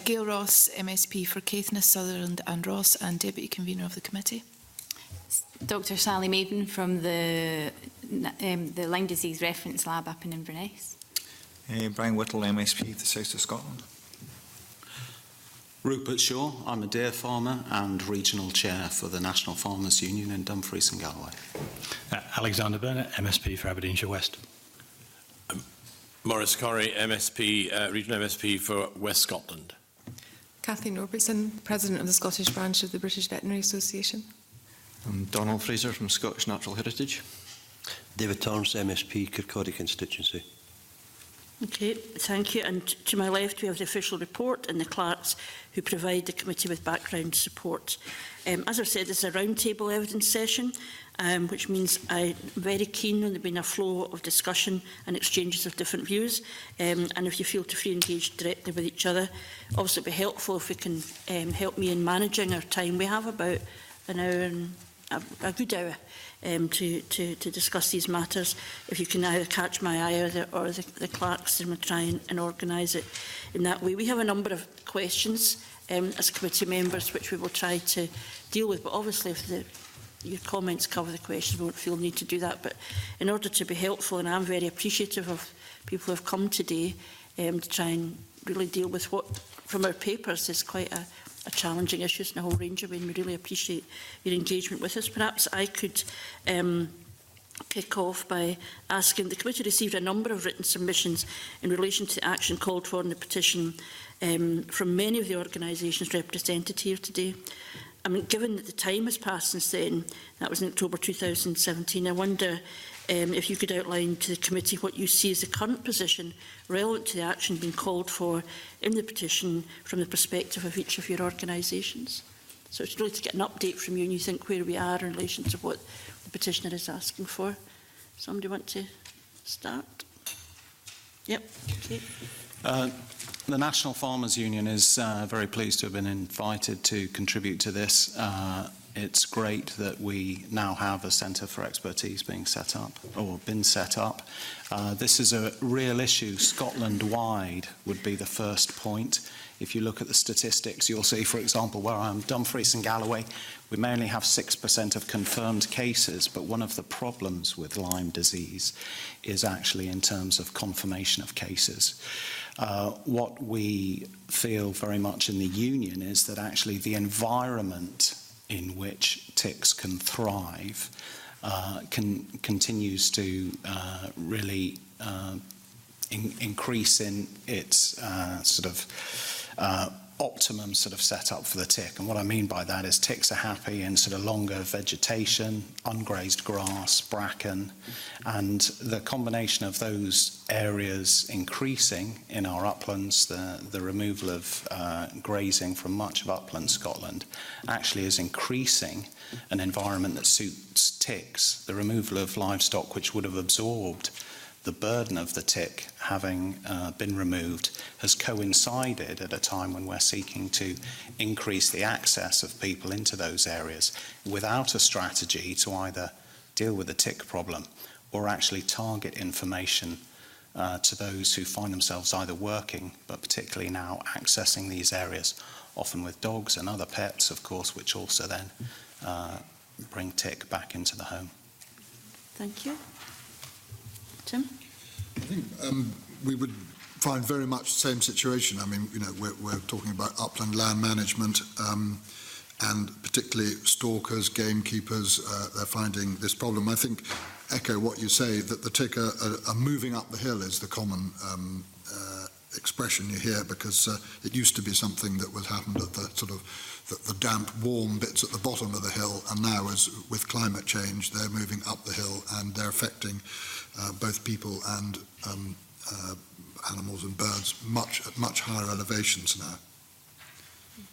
Gail Ross, MSP for Caithness, Sutherland and Ross, and Deputy Convener of the Committee. Dr Sally Maiden from the Lyme Disease Reference Lab up in Inverness. Brian Whittle, MSP, the South of Scotland. Rupert Shaw, I'm a deer farmer and Regional Chair for the National Farmers Union in Dumfries and Galway. Alexander Burnett, MSP for Aberdeenshire West. Maurice Corrie, MSP, Regional MSP for West Scotland. Kathleen Robertson, President of the Scottish branch of the British Veterinary Association. I'm Donald Fraser from Scottish Natural Heritage. David Torrance, MSP, Kirkcaldy Constituency. Okay, thank you. And to my left, we have the official report and the clerks who provide the committee with background support. As I've said, this is a roundtable evidence session, which means I'm very keen on there being a flow of discussion and exchanges of different views. And if you feel to free engage directly with each other, obviously it would be helpful if we can help me in managing our time. We have about an hour and a good hour to discuss these matters. If you can either catch my eye or the clerks, then we'll try and organise it in that way. We have a number of questions as committee members which we will try to deal with, but obviously if your comments cover the questions, we won't feel the need to do that. But in order to be helpful, and I'm very appreciative of people who have come today to try and really deal with what, from our papers, is quite a challenging issues in a whole range of ways. We really appreciate your engagement with us. Perhaps I could kick off by asking, the committee received a number of written submissions in relation to the action called for in the petition from many of the organisations represented here today. I mean, given that the time has passed since then, that was in October 2017, I wonder if you could outline to the committee what you see as the current position relevant to the action being called for in the petition from the perspective of each of your organisations. So it's really to get an update from you and you think where we are in relation to what the petitioner is asking for. Somebody want to start? Yep. Okay. The National Farmers Union is very pleased to have been invited to contribute to this. It's great that we now have a centre for expertise being set up, or been set up. This is a real issue. Scotland-wide would be the first point. If you look at the statistics, you'll see, for example, where I am, Dumfries and Galloway, we may only have 6% of confirmed cases, but one of the problems with Lyme disease is actually in terms of confirmation of cases. What we feel very much in the union is that actually the environment in which ticks can thrive continues to really increase in its optimum sort of setup for the tick. And what I mean by that is ticks are happy in sort of longer vegetation, ungrazed grass, bracken, and the combination of those areas increasing in our uplands, the removal of grazing from much of upland Scotland actually is increasing an environment that suits ticks. The removal of livestock which would have absorbed the burden of the tick having been removed has coincided at a time when we're seeking to increase the access of people into those areas without a strategy to either deal with the tick problem or actually target information to those who find themselves either working, but particularly now accessing these areas, often with dogs and other pets, of course, which also then bring tick back into the home. Thank you. Tim? I think we would find very much the same situation. I mean, you know, we're talking about upland land management, and particularly stalkers, gamekeepers, they're finding this problem. I think, echo what you say, that the tick are moving up the hill is the common expression you hear, because it used to be something that was happened at the sort of the damp, warm bits at the bottom of the hill, and now, as with climate change, they're moving up the hill and they're affecting both people and animals and birds at much higher elevations now.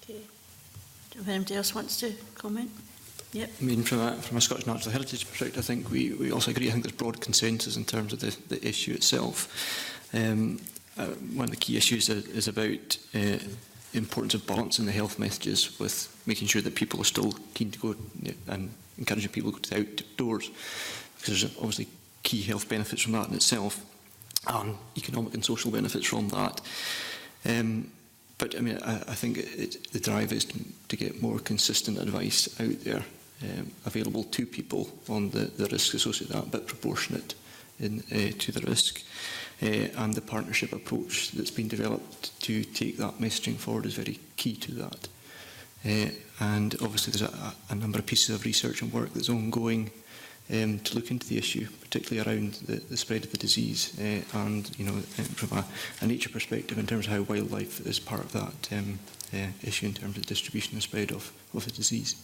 Okay. If anybody else wants to comment? Yep. I mean, from a Scottish Natural Heritage perspective, I think we also agree. I think there's broad consensus in terms of the issue itself. One of the key issues is about importance of balancing the health messages with making sure that people are still keen to go and encouraging people to go to the outdoors, because there's obviously key health benefits from that in itself, and economic and social benefits from that. But I mean, I think the drive is to get more consistent advice out there available to people on the risks associated with that, but proportionate to the risk. And the partnership approach that's been developed to take that messaging forward is very key to that. And obviously there's a number of pieces of research and work that's ongoing to look into the issue, particularly around the spread of the disease, and from a nature perspective, in terms of how wildlife is part of that issue in terms of distribution and spread of the disease.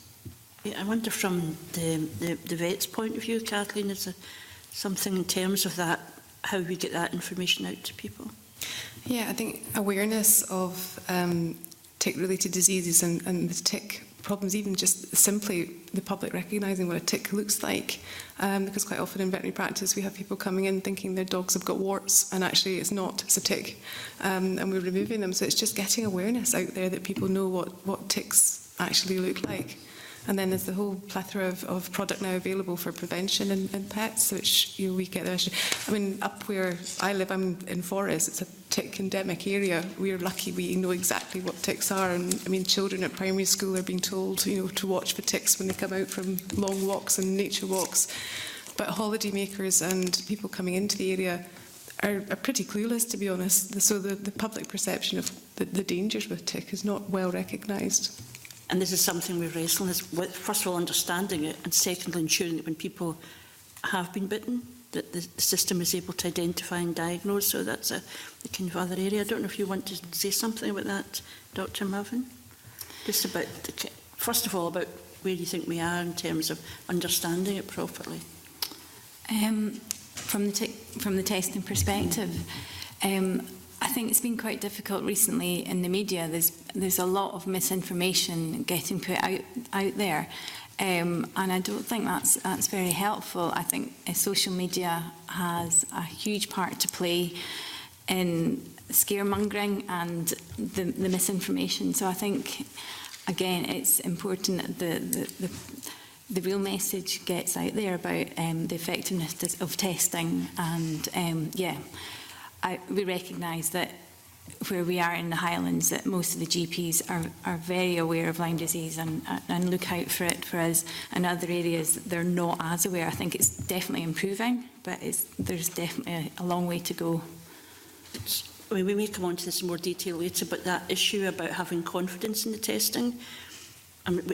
Yeah, I wonder from the vet's point of view, Kathleen, is there something in terms of that, how we get that information out to people? Yeah, I think awareness of tick-related diseases and the tick problems, even just simply the public recognising what a tick looks like, because quite often in veterinary practice we have people coming in thinking their dogs have got warts, and actually it's not, it's a tick, and we're removing them. So it's just getting awareness out there that people know what ticks actually look like. And then there's the whole plethora of product now available for prevention in pets, which we get there. I mean, up where I live, I'm in Forest, it's a tick endemic area. We're lucky we know exactly what ticks are. And I mean, children at primary school are being told, to watch for ticks when they come out from long walks and nature walks. But holiday makers and people coming into the area are pretty clueless, to be honest. So the public perception of the dangers with tick is not well recognised. And this is something we're wrestling with, first of all, understanding it, and secondly, ensuring that when people have been bitten, that the system is able to identify and diagnose. So that's the kind of other area. I don't know if you want to say something about that, Dr. Mervyn? Just about, first of all, about where you think we are in terms of understanding it properly. From the testing perspective, I think it's been quite difficult recently in the media. There's a lot of misinformation getting put out there, and I don't think that's very helpful. I think social media has a huge part to play in scaremongering and the misinformation. So I think, again, it's important that the real message gets out there about the effectiveness of testing, and we recognise that where we are in the Highlands, that most of the GPs are very aware of Lyme disease and look out for it, whereas in other areas they're not as aware. I think it's definitely improving, but there's definitely a long way to go. I mean, we may come on to this in more detail later, but that issue about having confidence in the testing,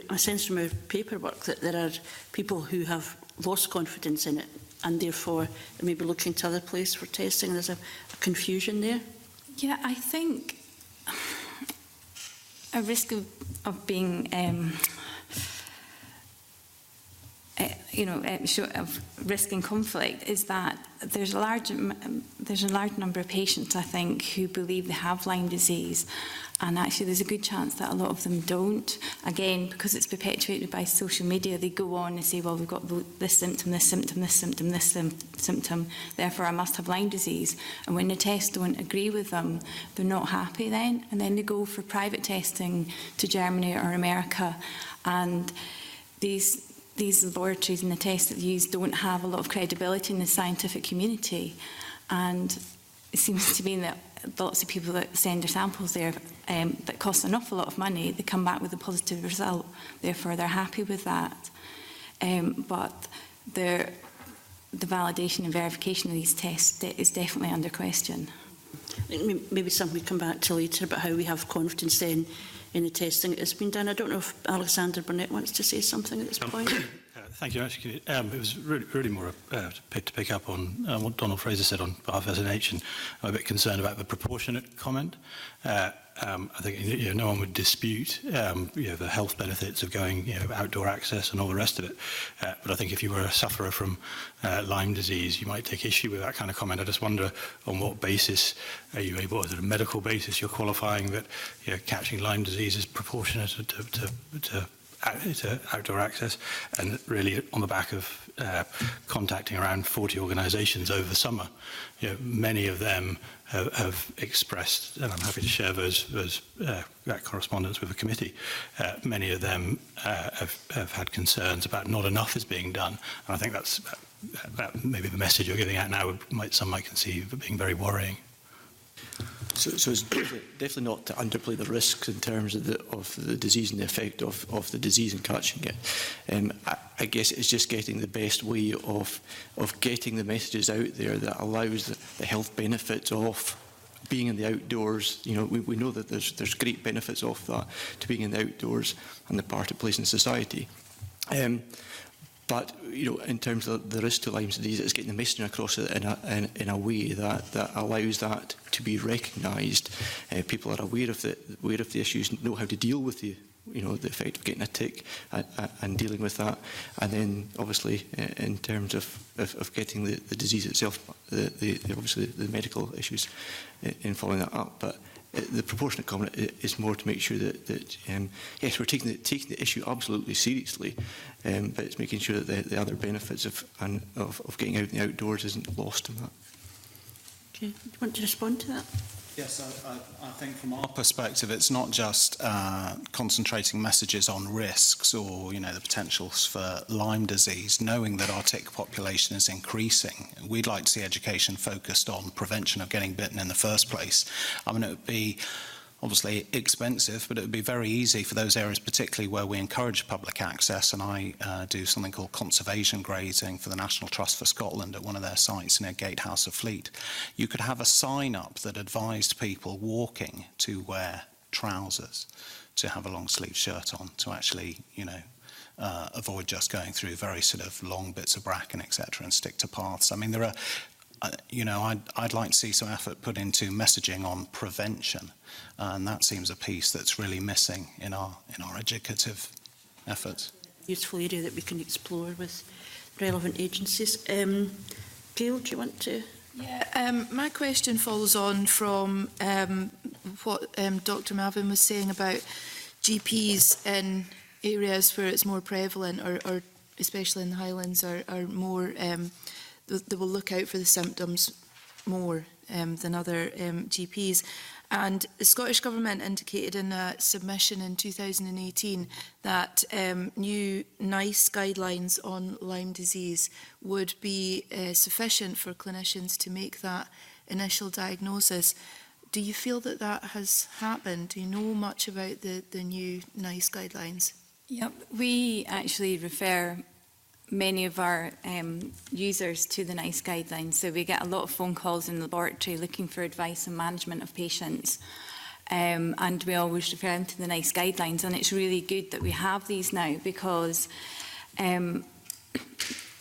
I sense from our paperwork that there are people who have lost confidence in it, and therefore maybe looking to other places for testing. There's a confusion there. Yeah, I think a risk of being, of risking conflict is that there's a large number of patients, I think, who believe they have Lyme disease, and actually there's a good chance that a lot of them don't. Again, because it's perpetuated by social media, they go on and say, well, we've got this symptom, this symptom, this symptom, this symptom, therefore I must have Lyme disease. And when the tests don't agree with them, they're not happy then, and then they go for private testing to Germany or America, and these laboratories and the tests that they use don't have a lot of credibility in the scientific community. And it seems to me that lots of people that send their samples there that cost an awful lot of money, they come back with a positive result. Therefore, they're happy with that. But the validation and verification of these tests is definitely under question. Maybe something we come back to later about how we have confidence then in the testing that has been done. I don't know if Alexander Burnett wants to say something at this point. Thank you. Actually, it was really more to pick up on what Donald Fraser said on behalf of SNH, and I'm a bit concerned about the proportionate comment. I think no one would dispute the health benefits of going outdoor access and all the rest of it. But I think if you were a sufferer from Lyme disease, you might take issue with that kind of comment. I just wonder on what basis are you able, is it a medical basis you're qualifying that catching Lyme disease is proportionate to outdoor access, and really on the back of contacting around 40 organisations over the summer. Many of them have expressed, and I'm happy to share that correspondence with the committee, many of them have had concerns about not enough is being done, and I think that's maybe the message you're giving out now some might conceive of being very worrying. So it's definitely not to underplay the risks in terms of the disease and the effect of the disease and catching it. I guess it's just getting the best way of getting the messages out there that allows the health benefits of being in the outdoors. We know that there's great benefits of that to being in the outdoors and the part it plays in society. But in terms of the risk to Lyme disease, it's getting the messaging across in a way that allows that to be recognised. People are aware of the issues, know how to deal with the effect of getting a tick and dealing with that. And then, obviously, in terms of getting the disease itself, obviously the medical issues in following that up. But the proportionate comment is more to make sure that yes, we're taking the issue absolutely seriously, but it's making sure that the other benefits of getting out in the outdoors isn't lost in that. Okay, do you want to respond to that? Yes, I think from our perspective, it's not just concentrating messages on risks or, the potentials for Lyme disease. Knowing that our tick population is increasing, we'd like to see education focused on prevention of getting bitten in the first place. I mean, it would be obviously expensive, but it would be very easy for those areas, particularly where we encourage public access, and I do something called conservation grazing for the National Trust for Scotland at one of their sites near Gatehouse of Fleet. You could have a sign up that advised people walking to wear trousers, to have a long sleeve shirt on, to actually, avoid just going through very sort of long bits of bracken, etc., and stick to paths. I mean, there are I'd like to see some effort put into messaging on prevention, and that seems a piece that's really missing in our educative efforts. Useful area that we can explore with relevant agencies. Gail, do you want to? Yeah, my question follows on from what Dr. Mavin was saying about GPs in areas where it's more prevalent, or especially in the Highlands, are more. They will look out for the symptoms more than other GPs. And the Scottish Government indicated in a submission in 2018 that new NICE guidelines on Lyme disease would be sufficient for clinicians to make that initial diagnosis. Do you feel that that has happened? Do you know much about the new NICE guidelines? Yep, we actually refer many of our users to the NICE guidelines. So we get a lot of phone calls in the laboratory looking for advice on management of patients. And we always refer them to the NICE guidelines. And it's really good that we have these now, because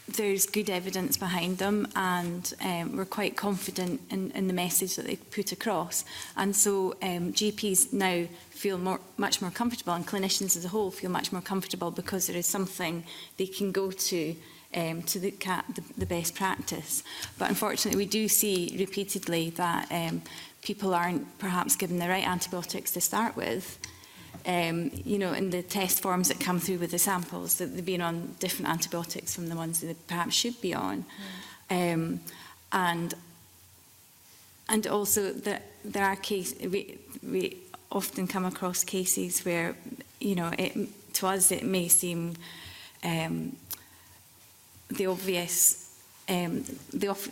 there's good evidence behind them, and we're quite confident in the message that they put across. And so GPs now feel much more comfortable, and clinicians as a whole feel much more comfortable, because there is something they can go to look at the best practice. But unfortunately, we do see repeatedly that people aren't perhaps given the right antibiotics to start with. In the test forms that come through with the samples, that they've been on different antibiotics from the ones that they perhaps should be on. And also there are cases, we often come across cases where, to us it may seem the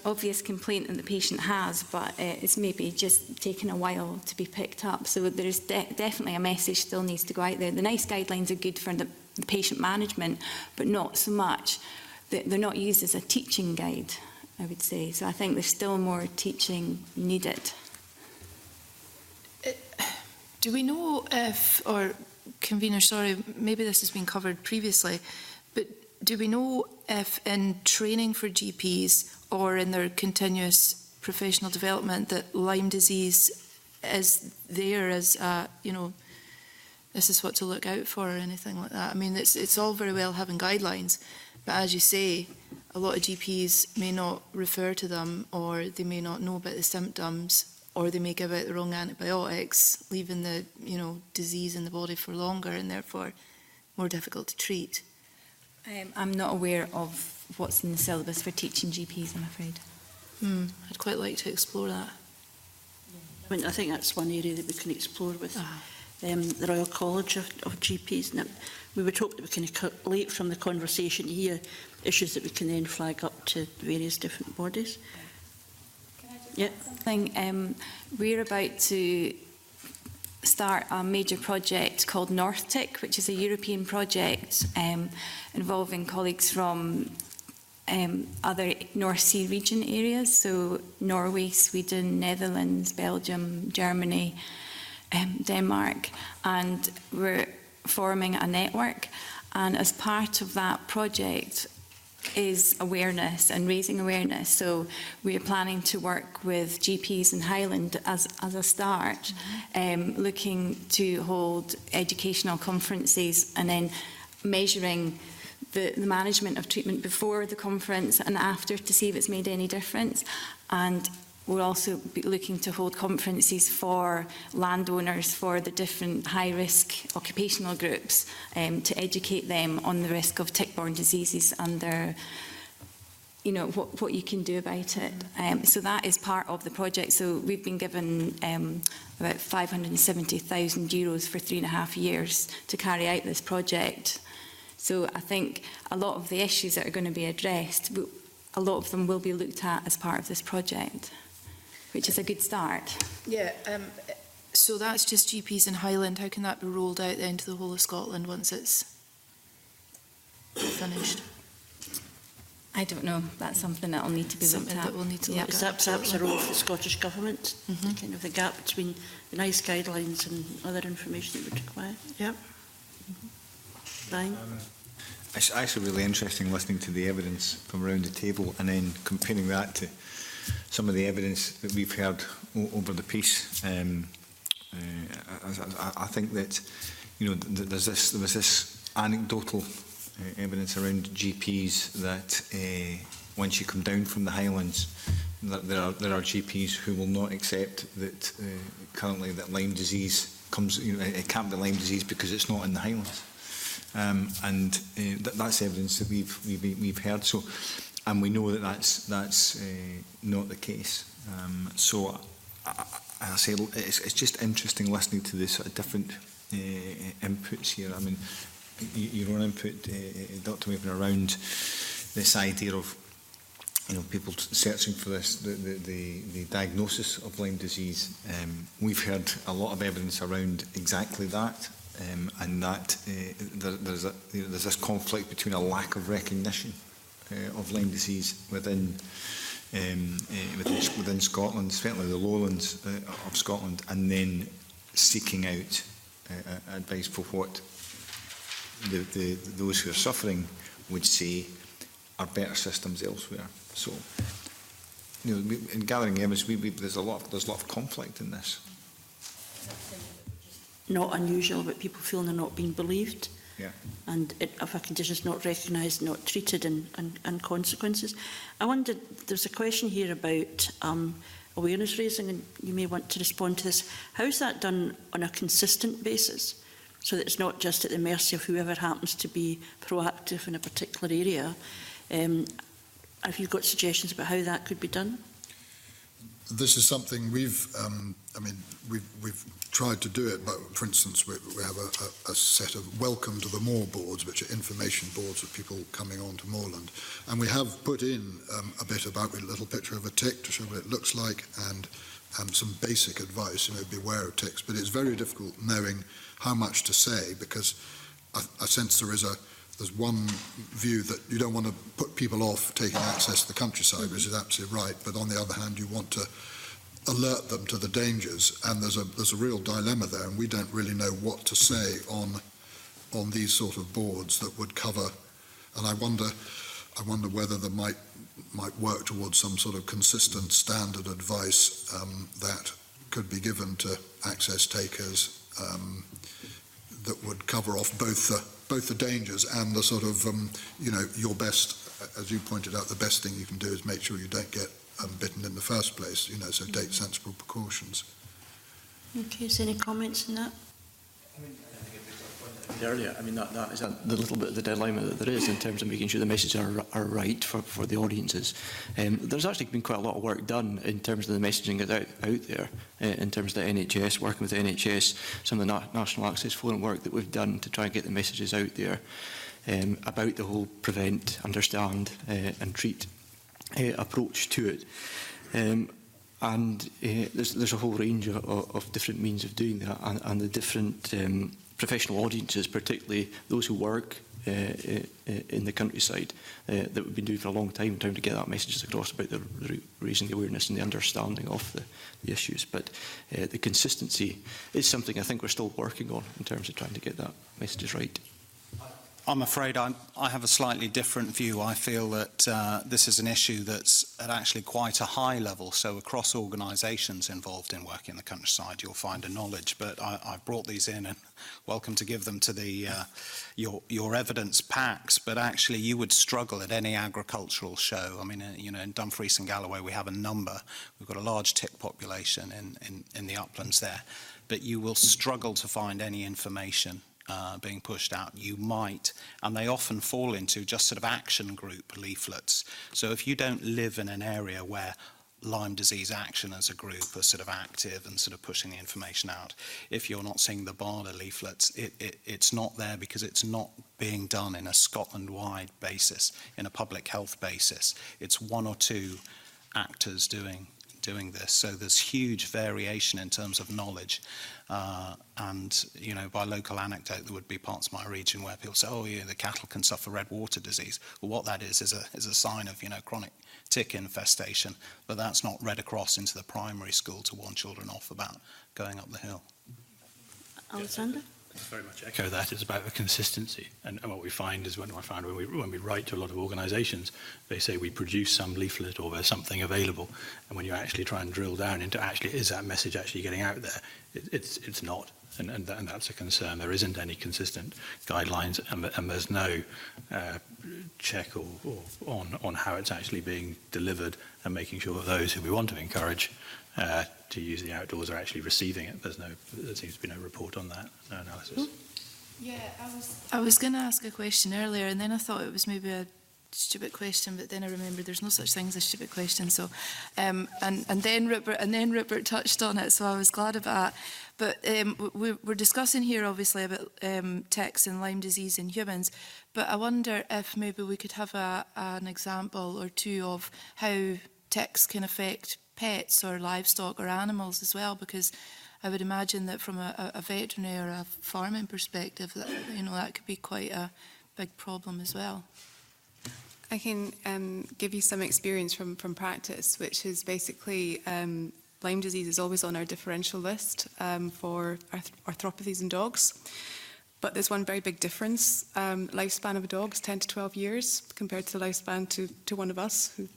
obvious complaint that the patient has, but it's maybe just taken a while to be picked up. So there is definitely a message still needs to go out there. The NICE guidelines are good for the patient management, but not so much they're not used as a teaching guide, I would say. So I think there's still more teaching needed. Do we know if, or convener, sorry, maybe this has been covered previously, but do we know if in training for GPs or in their continuous professional development that Lyme disease is there as, you know, this is what to look out for or anything like that? I mean, it's all very well having guidelines, but as you say, a lot of GPs may not refer to them, or they may not know about the symptoms, or they may give out the wrong antibiotics, leaving the, you know, disease in the body for longer and therefore more difficult to treat. I'm not aware of what's in the syllabus for teaching GPs, I'm afraid. I'd quite like to explore that. I mean, I think that's one area that we can explore with the Royal College of GPs. And we would hope that we can collate from the conversation here issues that we can then flag up to various different bodies. We're about to start a major project called NorthTIC, which is a European project involving colleagues from other North Sea region areas, so Norway, Sweden, Netherlands, Belgium, Germany, Denmark, and we're forming a network. And as part of that project is awareness and raising awareness. So we are planning to work with GPs in Highland as a start, looking to hold educational conferences and then measuring the management of treatment before the conference and after to see if it's made any difference. And we'll also be looking to hold conferences for landowners for the different high-risk occupational groups to educate them on the risk of tick-borne diseases and their, you know, what you can do about it. So that is part of the project. So we've been given about €570,000 for 3.5 years to carry out this project. So I think a lot of the issues that are going to be addressed, a lot of them will be looked at as part of this project, which is a good start. Yeah, so that's just GPs in Highland. How can that be rolled out then to the whole of Scotland once it's finished? I don't know. That's something that will need to be looked at. That we'll need to look at. Is that perhaps a role for the Scottish Government? Kind of the gap between the NICE guidelines and other information that would require? Yep. Brian? It's actually really interesting listening to the evidence from around the table and then comparing that to some of the evidence that we've heard over the piece. I think that, you know, there was this anecdotal evidence around GPs that once you come down from the Highlands, that there are GPs who will not accept that currently that Lyme disease comes. You know, it can't be Lyme disease because it's not in the Highlands, that's evidence that we've heard. So. And we know that that's not the case. So I say it's just interesting listening to the sort of different inputs here. I mean, your own input, Dr. Maven, around this idea of, you know, people searching for this, the diagnosis of Lyme disease. We've heard a lot of evidence around exactly that, and that there's this conflict between a lack of recognition of Lyme disease within Scotland, certainly the lowlands of Scotland, and then seeking out advice for what those who are suffering would say are better systems elsewhere. So, you know, in gathering evidence, there's a lot of conflict in this. Not unusual, but people feeling they're not being believed. Yeah. And if a condition is not recognised, not treated, and consequences. I wondered, there's a question here about awareness raising, and you may want to respond to this. How is that done on a consistent basis, so that it's not just at the mercy of whoever happens to be proactive in a particular area? Have you got suggestions about how that could be done? This is something we've tried to do it, but for instance, we have a set of welcome to the moor boards, which are information boards of people coming on to moorland, and we have put in a bit about a little picture of a tick to show what it looks like, and some basic advice, you know, beware of ticks. But it's very difficult knowing how much to say, because I sense there is there's one view that you don't want to put people off taking access to the countryside, which is absolutely right, but on the other hand, you want to alert them to the dangers, and there's a real dilemma there, and we don't really know what to say on these sort of boards that would cover. And I wonder whether there might work towards some sort of consistent standard advice that could be given to access takers that would cover off both the dangers and the sort of your best, as you pointed out, the best thing you can do is make sure you don't get bitten in the first place, so take sensible precautions. Okay, is there any comments on that? Earlier, that is the little bit of the dilemma that there is in terms of making sure the messages are right for the audiences. There's actually been quite a lot of work done in terms of the messaging out there, in terms of the NHS, working with the NHS, some of the National Access Forum work that we've done to try and get the messages out there about the whole prevent, understand and treat approach to it. There's a whole range of different means of doing that, and the different professional audiences, particularly those who work in the countryside, that we've been doing for a long time, trying to get that message across about raising the awareness and the understanding of the issues. But the consistency is something I think we're still working on in terms of trying to get that messages right. I'm afraid I have a slightly different view. I feel that this is an issue that's at actually quite a high level. So across organisations involved in working in the countryside, you'll find a knowledge. But I've brought these in, and welcome to give them to the your evidence packs. But actually, you would struggle at any agricultural show. I mean, in Dumfries and Galloway, we have a number. We've got a large tick population in the uplands there. But you will struggle to find any information being pushed out. You might, and they often fall into just sort of action group leaflets. So if you don't live in an area where Lyme disease action as a group are sort of active and sort of pushing the information out, if you're not seeing the BARDA leaflets, it's not there because it's not being done in a Scotland-wide basis, in a public health basis. It's one or two actors doing this, so there's huge variation in terms of knowledge, and by local anecdote there would be parts of my region where people say, oh yeah, the cattle can suffer red water disease. Well, what that is a sign of chronic tick infestation, but that's not read across into the primary school to warn children off about going up the hill. Alexander? Very much echo that. It's about the consistency, and what we find is when we write to a lot of organisations, they say we produce some leaflet or there's something available, and when you actually try and drill down into actually is that message actually getting out there, it's not, and that's a concern. There isn't any consistent guidelines, and there's no check or on how it's actually being delivered, and making sure that those who we want to encourage to use the outdoors are actually receiving it. There seems to be no report on that, no analysis. Yeah, I was going to ask a question earlier, and then I thought it was maybe a stupid question, but then I remembered there's no such thing as a stupid question. So, and then Rupert touched on it, so I was glad about that. But we're discussing here obviously about ticks and Lyme disease in humans, but I wonder if maybe we could have an example or two of how ticks can affect pets or livestock or animals as well, because I would imagine that from a veterinary or a farming perspective, that that could be quite a big problem as well. I can give you some experience from practice, which is basically Lyme disease is always on our differential list for arthropathies in dogs. But there's one very big difference. Lifespan of a dog is 10 to 12 years compared to the lifespan to one of us, who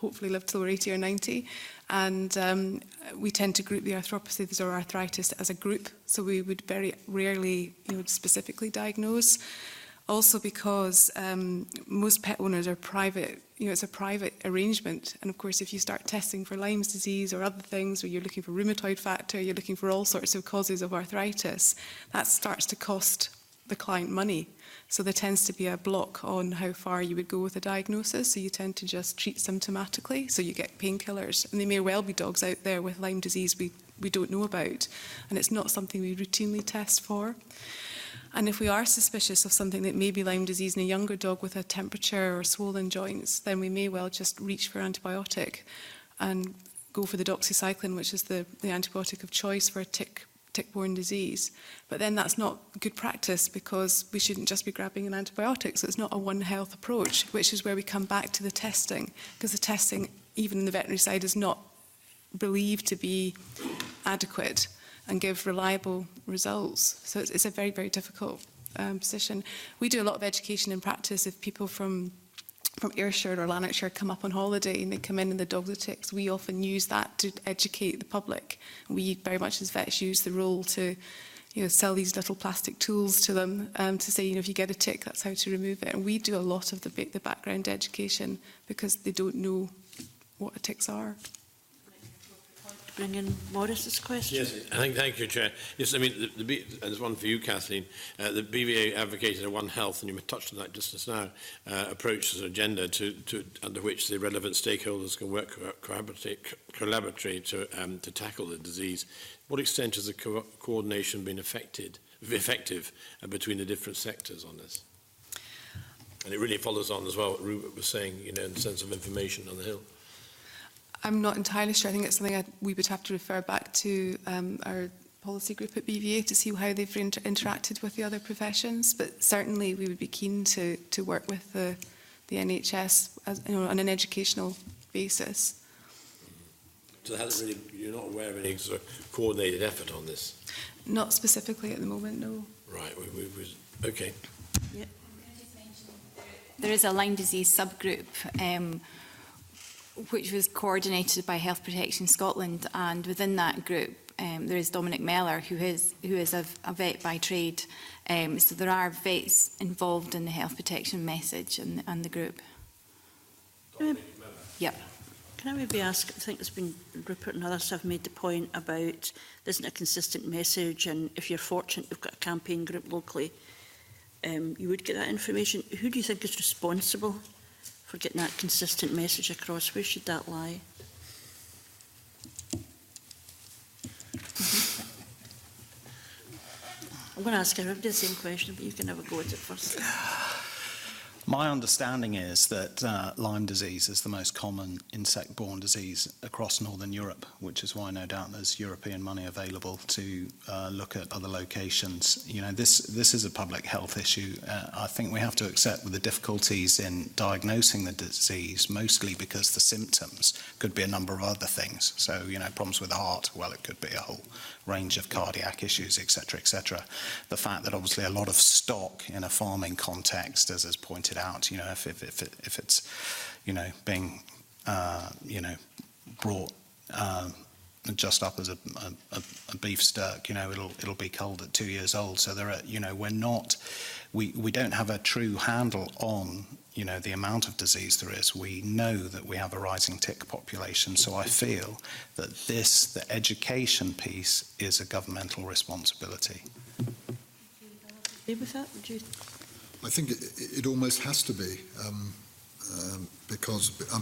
hopefully live till we're 80 or 90. And we tend to group the arthropathies or arthritis as a group, so we would very rarely specifically diagnose. Also because most pet owners are private, it's a private arrangement. And of course, if you start testing for Lyme's disease or other things, where you're looking for rheumatoid factor, you're looking for all sorts of causes of arthritis, that starts to cost the client money. So there tends to be a block on how far you would go with a diagnosis. So you tend to just treat symptomatically. So you get painkillers. And there may well be dogs out there with Lyme disease we don't know about. And it's not something we routinely test for. And if we are suspicious of something that may be Lyme disease in a younger dog with a temperature or swollen joints, then we may well just reach for antibiotic and go for the doxycycline, which is the antibiotic of choice for tick tick-borne disease. But then that's not good practice, because we shouldn't just be grabbing an antibiotic. So it's not a one health approach, which is where we come back to the testing, because the testing, even in the veterinary side, is not believed to be adequate and give reliable results. So it's a very, very difficult position. We do a lot of education in practice. If people from Ayrshire or Lanarkshire come up on holiday and they come in and the dogs are ticks, we often use that to educate the public. We very much as vets use the role to sell these little plastic tools to them to say, if you get a tick, that's how to remove it. And we do a lot of the background education, because they don't know what ticks are. Bring in Maurice's question. Yes, thank you, Chair. Yes, I mean, there's one for you, Kathleen. The BVA advocated a One Health, and you touched on that just now, approach as an agenda under which the relevant stakeholders can work collaboratively to tackle the disease. What extent has the coordination been effective between the different sectors on this? And it really follows on as well what Rupert was saying, in the sense of information on the Hill. I'm not entirely sure. I think it's something we would have to refer back to our policy group at BVA to see how they've interacted with the other professions. But certainly we would be keen to work with the NHS on an educational basis. So you're not aware of any sort of coordinated effort on this? Not specifically at the moment, no. Right, okay. Yeah. There is a Lyme disease subgroup which was coordinated by Health Protection Scotland, and within that group there is Dominic Meller, who is a vet by trade. So there are vets involved in the health protection message and the group. Yep. Can I maybe ask, I think there's been, Rupert and others have made the point about there isn't a consistent message, and if you're fortunate you've got a campaign group locally, you would get that information. Who do you think is responsible for getting that consistent message across? Where should that lie? I'm going to ask everybody the same question, but you can have a go at it first. My understanding is that Lyme disease is the most common insect-borne disease across Northern Europe, which is why no doubt there's European money available to look at other locations. This is a public health issue. I think we have to accept with the difficulties in diagnosing the disease, mostly because the symptoms could be a number of other things. So, problems with the heart, well, it could be a whole range of cardiac issues, etc., etc. The fact that obviously a lot of stock in a farming context, as is pointed out, if it's being brought just up as a beef stirk, it'll be culled at 2 years old. So there are we don't have a true handle on the amount of disease there is. We know that we have a rising tick population, so I feel that the education piece is a governmental responsibility. Agree with that? Would you? I think it almost has to be,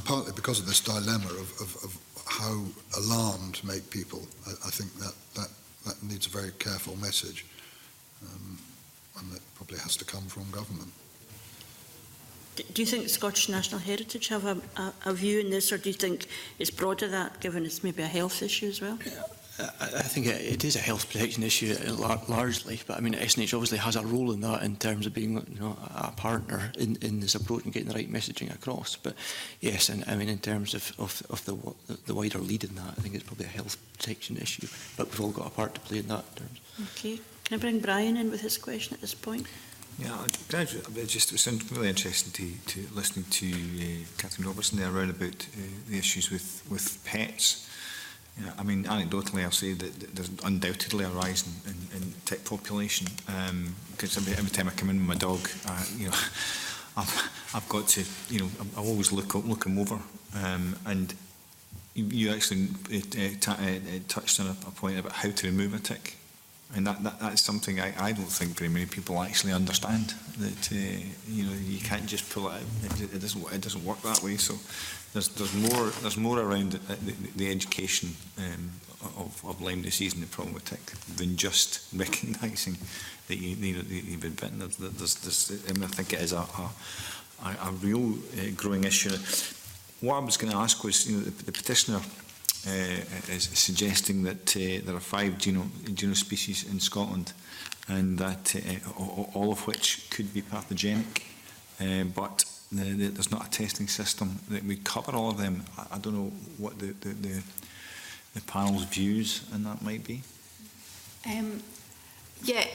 partly because of this dilemma of how alarmed to make people. I think that needs a very careful message, and that probably has to come from government. Do you think the Scottish National Heritage have a view in this, or do you think it's broader that, given it's maybe a health issue as well? I think it is a health protection issue largely, but I mean SNH obviously has a role in that in terms of being a partner in this approach and getting the right messaging across. But yes, and I mean in terms of the wider lead in that, I think it's probably a health protection issue. But we've all got a part to play in that terms. Okay, can I bring Brian in with his question at this point? Yeah, it sounds really interesting to listening to Catherine Robertson there around about the issues with pets. Yeah, I mean, anecdotally, I'll say that there's undoubtedly a rise in tick population. Because every time I come in with my dog, I've got to, I always look him over. And you actually touched on a point about how to remove a tick. And that's something I don't think very many people actually understand. That you can't just pull it out. It doesn't work that way. So there's more around the education of Lyme disease and the problem with tick than just recognising that you've been bitten. I think it is a real growing issue. What I was going to ask was, the petitioner is suggesting that there are 5 species in Scotland, and that all of which could be pathogenic, but there's not a testing system that would cover all of them. I don't know what the panel's views on that might be. Yeah,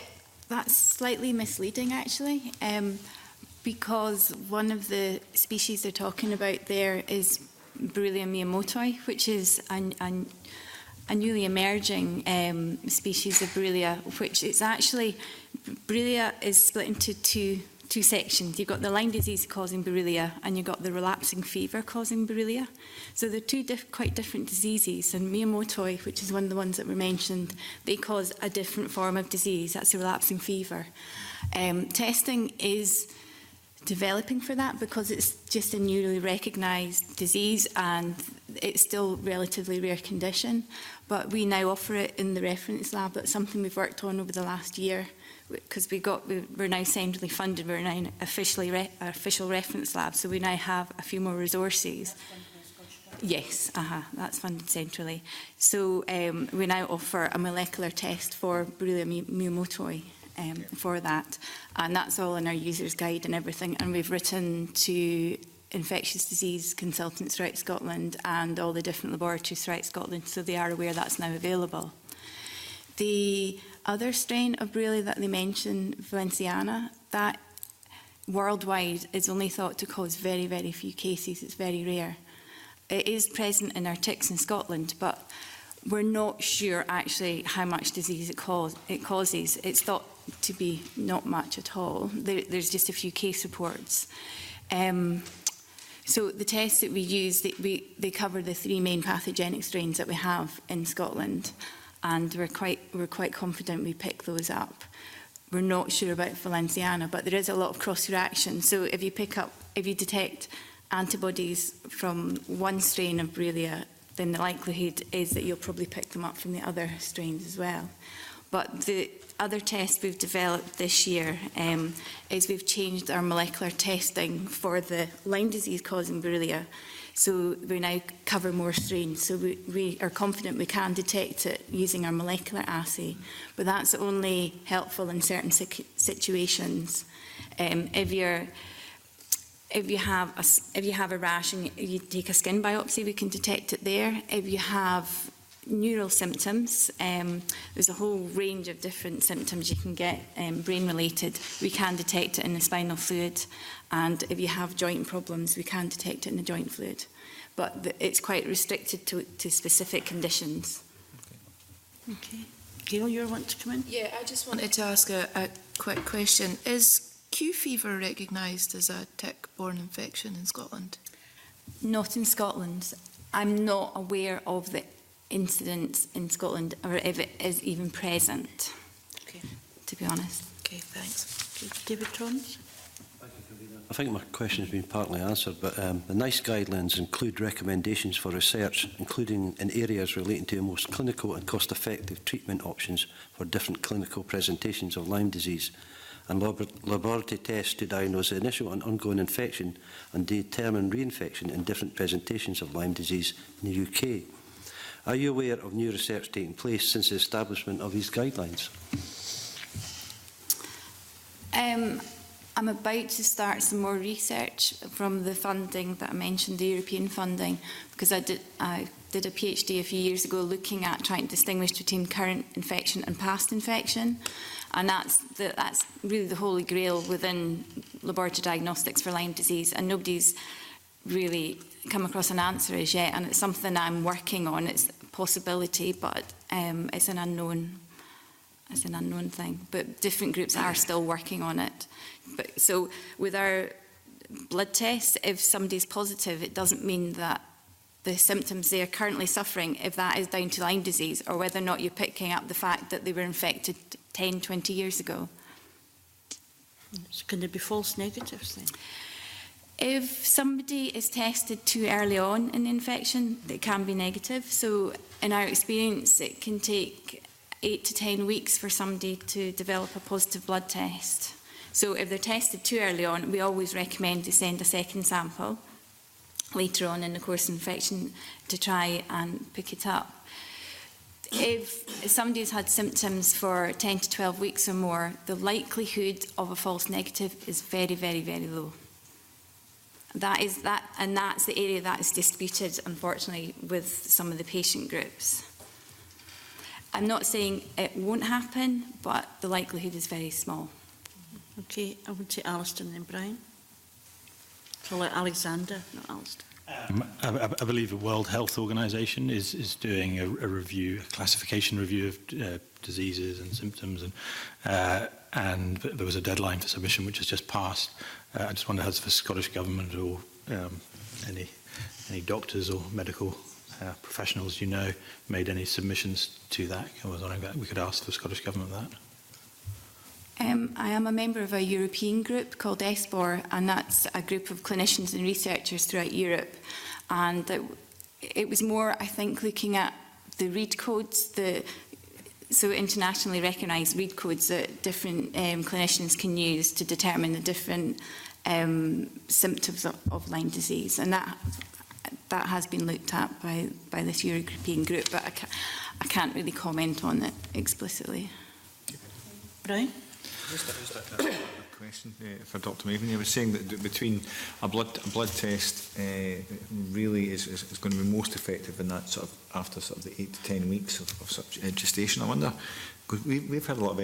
that's slightly misleading actually, because one of the species they're talking about there is Borrelia miyamotoi, which is a newly emerging species of Borrelia, which is actually, Borrelia is split into two sections. You've got the Lyme disease causing Borrelia, and you've got the relapsing fever causing Borrelia. So they're two quite different diseases, and miyamotoi, which is one of the ones that were mentioned, they cause a different form of disease. That's a relapsing fever. Testing is developing for that because it's just a newly recognised disease and it's still relatively rare condition, but we now offer it in the reference lab. That's something we've worked on over the last year because we're now centrally funded. We're now an official reference lab, so we now have a few more resources. Yes, that's funded centrally. So we now offer a molecular test for Borrelia miyamotoi for that, and that's all in our user's guide and everything, and we've written to infectious disease consultants throughout Scotland and all the different laboratories throughout Scotland, so they are aware that's now available. The other strain of Borrelia that they mentioned, Valenciana, that worldwide is only thought to cause very, very few cases. It's very rare. It is present in our ticks in Scotland, but we're not sure actually how much disease it causes. It's thought to be not much at all. There's just a few case reports. So the tests that we use, they cover the 3 main pathogenic strains that we have in Scotland, and we're quite confident we pick those up. We're not sure about Valenciana, but there is a lot of cross-reaction. So if you detect antibodies from one strain of Borrelia, then the likelihood is that you'll probably pick them up from the other strains as well. But the other test we've developed this year is we've changed our molecular testing for the Lyme disease causing Borrelia. So we now cover more strains. So we are confident we can detect it using our molecular assay, but that's only helpful in certain situations. If you have a rash and you take a skin biopsy, we can detect it there. If you have neural symptoms, there's a whole range of different symptoms you can get brain related. We can detect it in the spinal fluid, and if you have joint problems, we can detect it in the joint fluid. But it's quite restricted to specific conditions. Okay. Gail, you want to come in? Yeah, I just wanted to ask a quick question. Is Q fever recognised as a tick-borne infection in Scotland? Not in Scotland. I'm not aware of the incidents in Scotland, or if it is even present, okay, to be honest. Okay, thanks. Okay, David Torrance? I think my question has been partly answered, but the NICE guidelines include recommendations for research, including in areas relating to the most clinical and cost-effective treatment options for different clinical presentations of Lyme disease, and laboratory tests to diagnose the initial and ongoing infection and determine reinfection in different presentations of Lyme disease in the UK. Are you aware of new research taking place since the establishment of these guidelines? I'm about to start some more research from the funding that I mentioned, the European funding, because I did a PhD a few years ago looking at trying to distinguish between current infection and past infection, and that's really the holy grail within laboratory diagnostics for Lyme disease, and nobody's really come across an answer as yet, and it's something I'm working on. It's a possibility, but it's an unknown. It's an unknown thing, but different groups are still working on it. But so with our blood tests, if somebody's positive, it doesn't mean that the symptoms they are currently suffering, if that is down to Lyme disease, or whether or not you're picking up the fact that they were infected 10, 20 years ago. So can there be false negatives then? If somebody is tested too early on in the infection, it can be negative. So in our experience, it can take 8 to 10 weeks for somebody to develop a positive blood test. So if they're tested too early on, we always recommend to send a second sample. later on in the course of infection to try and pick it up. If somebody's had symptoms for 10 to 12 weeks or more, the likelihood of a false negative is very, very, very low. And that's the area that is disputed, unfortunately, with some of the patient groups. I'm not saying it won't happen, but the likelihood is very small. Okay, I would say Alistair and then Brian. So Alexander, not Alistair. I believe the World Health Organization is doing a review, a classification review of diseases and symptoms, and there was a deadline for submission which has just passed. I just wonder, has the Scottish Government or any doctors or medical professionals made any submissions to that? I was wondering that we could ask the Scottish Government that. I am a member of a European group called ESPOR, and that's a group of clinicians and researchers throughout Europe. And it was more, I think, looking at the read codes, so internationally recognised read codes that different clinicians can use to determine the different symptoms of Lyme disease. And that has been looked at by this European group, but I can't really comment on it explicitly. Brian? Just a question for Dr. Maven. You were saying that between a blood test really is going to be most effective in that sort of after sort of the 8 to 10 weeks of such gestation. I wonder, because we've had a lot of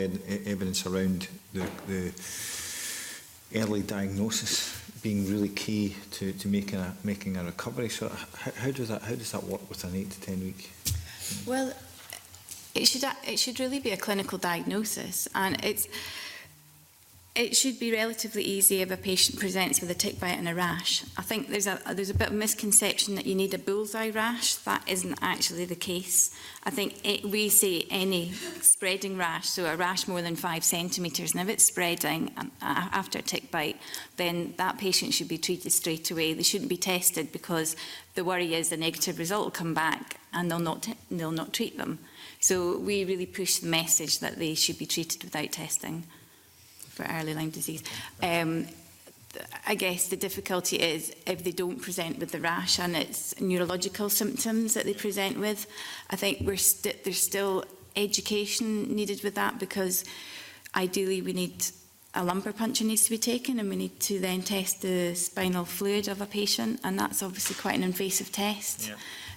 evidence around the early diagnosis being really key to making a recovery. So how does that work with an 8 to 10 week? Well, it should really be a clinical diagnosis, and it should be relatively easy if a patient presents with a tick bite and a rash. I think there's a bit of misconception that you need a bullseye rash. That isn't actually the case. I think we say any spreading rash, so a rash more than 5 centimetres, and if it's spreading after a tick bite, then that patient should be treated straight away. They shouldn't be tested, because the worry is a negative result will come back and they'll not treat them. So we really push the message that they should be treated without testing for early Lyme disease. I guess the difficulty is if they don't present with the rash and it's neurological symptoms that they present with. I think there's still education needed with that, because ideally we need a lumbar puncture needs to be taken, and we need to then test the spinal fluid of a patient, and that's obviously quite an invasive test. Yeah.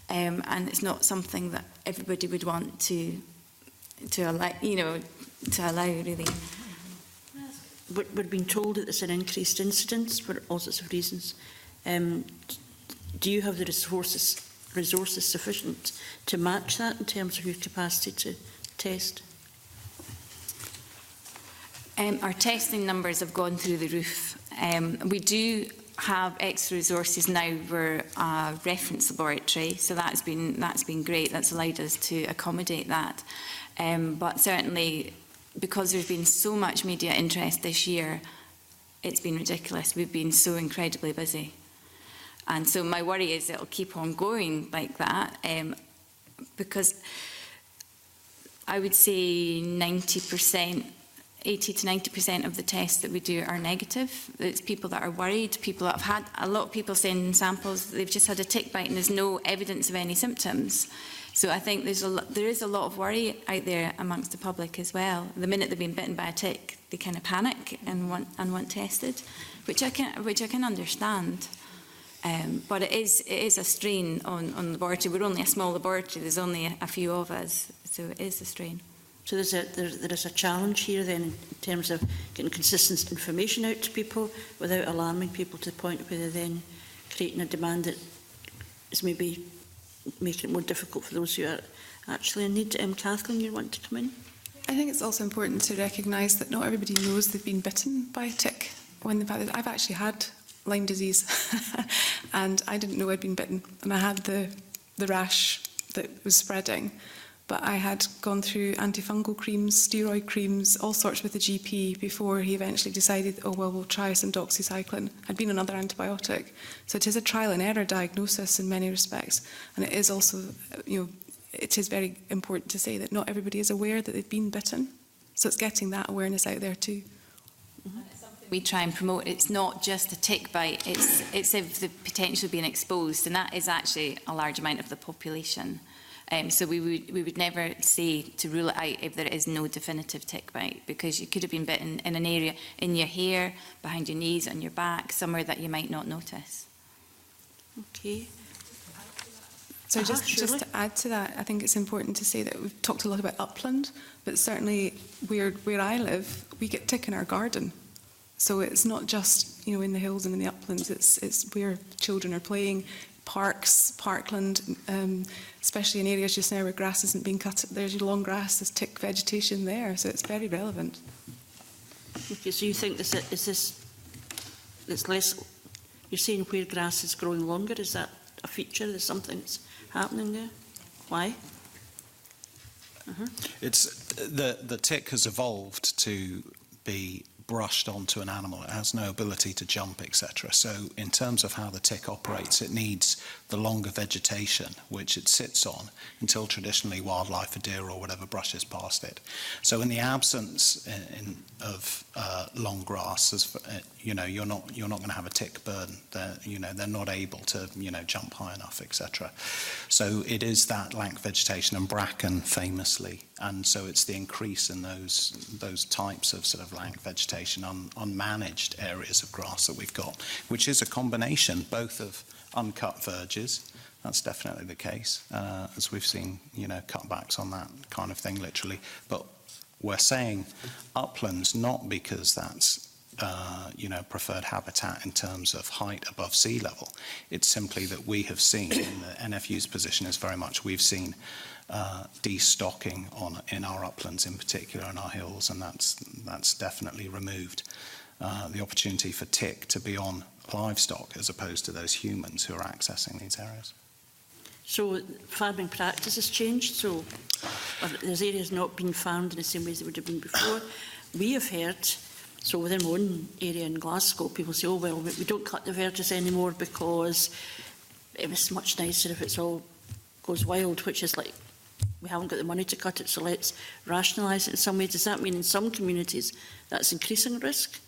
And it's not something that everybody would want to allow, really. We're being told that there's an increased incidence for all sorts of reasons. Do you have the resources sufficient to match that in terms of your capacity to test? Our testing numbers have gone through the roof. We do have extra resources now. We're a reference laboratory, so that's been great. That's allowed us to accommodate that. But certainly, because there's been so much media interest this year, it's been ridiculous. We've been so incredibly busy. And so my worry is it'll keep on going like that, because I would say 90%, 80 to 90% of the tests that we do are negative. It's people that are worried, people that have had, a lot of people send samples, they've just had a tick bite and there's no evidence of any symptoms. So I think there is a lot of worry out there amongst the public as well. The minute they've been bitten by a tick, they kind of panic and want tested, which I can understand. But it is a strain on the laboratory. We're only a small laboratory. There's only a few of us, so it is a strain. So there is a challenge here then in terms of getting consistent information out to people without alarming people to the point where they're then creating a demand that is maybe making it more difficult for those who are actually in need. Kathleen, you want to come in? I think it's also important to recognise that not everybody knows they've been bitten by a tick. I've actually had Lyme disease and I didn't know I'd been bitten, and I had the rash that was spreading. But I had gone through antifungal creams, steroid creams, all sorts with the GP before he eventually decided, oh, well, we'll try some doxycycline. I'd been another antibiotic. So it is a trial and error diagnosis in many respects. And it is also, it is very important to say that not everybody is aware that they've been bitten. So it's getting that awareness out there too. Mm-hmm. And it's something we try and promote, it's not just a tick bite, it's if the potential being exposed, and that is actually a large amount of the population. So we would never say to rule it out if there is no definitive tick bite, because you could have been bitten in an area in your hair, behind your knees, on your back, somewhere that you might not notice. Okay. So just to add to that, I think it's important to say that we've talked a lot about upland, but certainly where I live, we get tick in our garden. So it's not just, you know, in the hills and in the uplands, it's where children are playing, parks, parkland, especially in areas just now where grass isn't being cut. There's your long grass, there's tick vegetation there, so it's very relevant. Okay, so you think it's less, you're saying where grass is growing longer, is that a feature, there's something that's happening there? Why? It's the tick has evolved to be brushed onto an animal. It has no ability to jump, etc. So in terms of how the tick operates, it needs the longer vegetation which it sits on until traditionally wildlife, a deer or whatever, brushes past it. So in the absence of long grass, you know, you're not going to have a tick burden. They're not able to, you know, jump high enough, etc. So it is that lank vegetation, and bracken famously, and so it's the increase in those types of sort of lank vegetation, unmanaged areas of grass that we've got, which is a combination both of uncut verges, that's definitely the case, as we've seen, you know, cutbacks on that kind of thing, literally. But we're saying uplands not because that's you know, preferred habitat in terms of height above sea level. It's simply that we have seen, in the NFU's position is very much, we've seen destocking in our uplands, in particular in our hills, and that's definitely removed the opportunity for tick to be on livestock as opposed to those humans who are accessing these areas. So farming practice has changed, so there's areas not being farmed in the same ways they would have been before. We have heard, so within my own area in Glasgow, people say, oh well, we don't cut the verges anymore because it was much nicer if it's all goes wild, which is like, we haven't got the money to cut it, so let's rationalise it in some way. Does that mean in some communities that's increasing risk?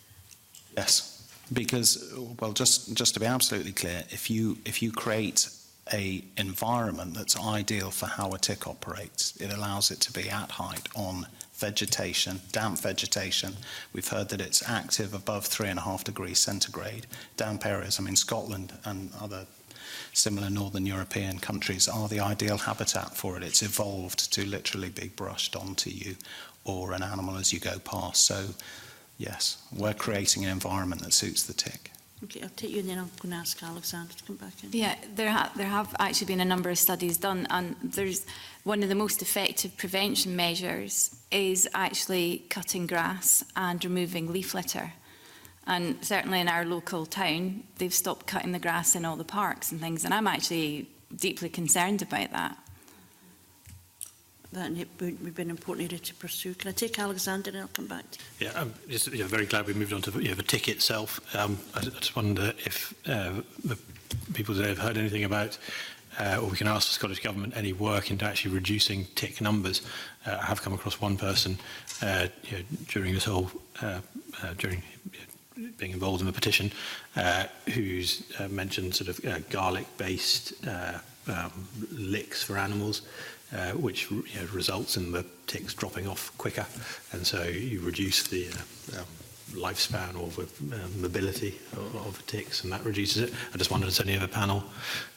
Yes, because, well, just to be absolutely clear, if you create a environment that's ideal for how a tick operates, it allows it to be at height on vegetation, damp vegetation. We've heard that it's active above 3.5 degrees centigrade. Damp areas, I mean, Scotland and other similar northern European countries are the ideal habitat for it. It's evolved to literally be brushed onto you or an animal as you go past. So, yes, we're creating an environment that suits the tick. Okay, I'll take you and then I'm going to ask Alexander to come back in. Yeah, there have actually been a number of studies done, and there's one of the most effective prevention measures is actually cutting grass and removing leaf litter. And certainly in our local town, they've stopped cutting the grass in all the parks and things, and I'm actually deeply concerned about that. That would be an important area to pursue. Can I take Alexander and I'll come back to you? Yeah, I'm just very glad we moved on to the tick itself. I just wonder if the people today have heard anything about, or we can ask the Scottish Government, any work into actually reducing tick numbers. I have come across one person during this whole, during being involved in the petition, who's mentioned sort of garlic-based licks for animals, which results in the ticks dropping off quicker, and so you reduce the lifespan or the mobility of the ticks, and that reduces it. I just wondered if any of the panel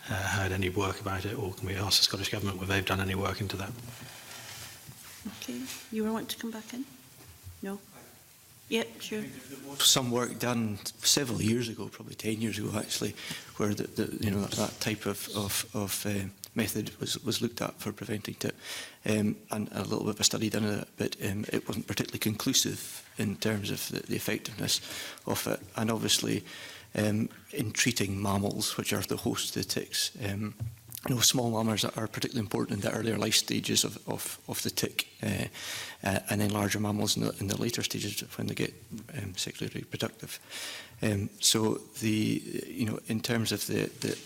had any work about it, or can we ask the Scottish Government whether they've done any work into that? Okay, you want to come back in? No? Yeah, sure. Some work done several years ago, probably 10 years ago actually, where that type of method was looked at for preventing it, and a little bit of a study done of it, but it wasn't particularly conclusive in terms of the effectiveness of it. And obviously, in treating mammals, which are the host of the ticks, small mammals are particularly important in the earlier life stages of the tick, and then larger mammals in the later stages when they get sexually reproductive. So in terms of the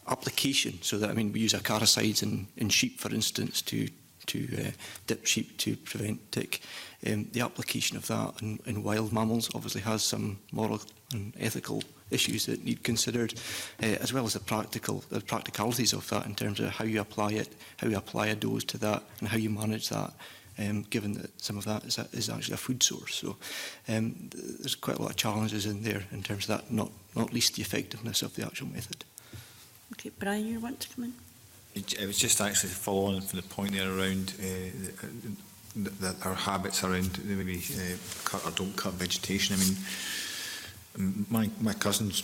application, so that, I mean, we use acaricides in sheep, for instance, to dip sheep to prevent tick. The application of that in wild mammals obviously has some moral and ethical issues that need considered, as well as the practicalities of that in terms of how you apply it, how you apply a dose to that, and how you manage that, given that some of that is actually a food source. So there's quite a lot of challenges in there in terms of that, not least the effectiveness of the actual method. Okay, Brian, you want to come in? It was just actually to follow on from the point there around that our habits around maybe cut or don't cut vegetation. I mean, my cousin's,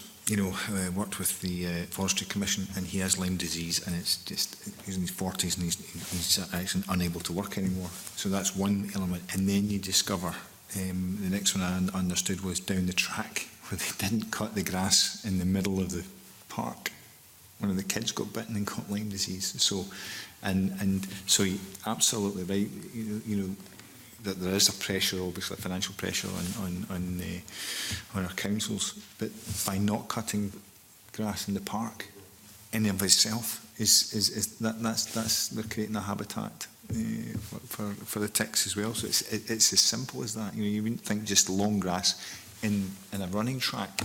worked with the Forestry Commission, and he has Lyme disease, and it's just, he's in his 40s and he's actually unable to work anymore. So that's one element. And then you discover, the next one I understood was down the track, where they didn't cut the grass in the middle of the park. One of the kids got bitten and got Lyme disease. So, and so you're absolutely right. That there is a pressure, obviously, financial pressure on our councils. But by not cutting grass in the park, in and of itself, that's they're creating a habitat for the ticks as well. So it's as simple as that. You wouldn't think just long grass in a running track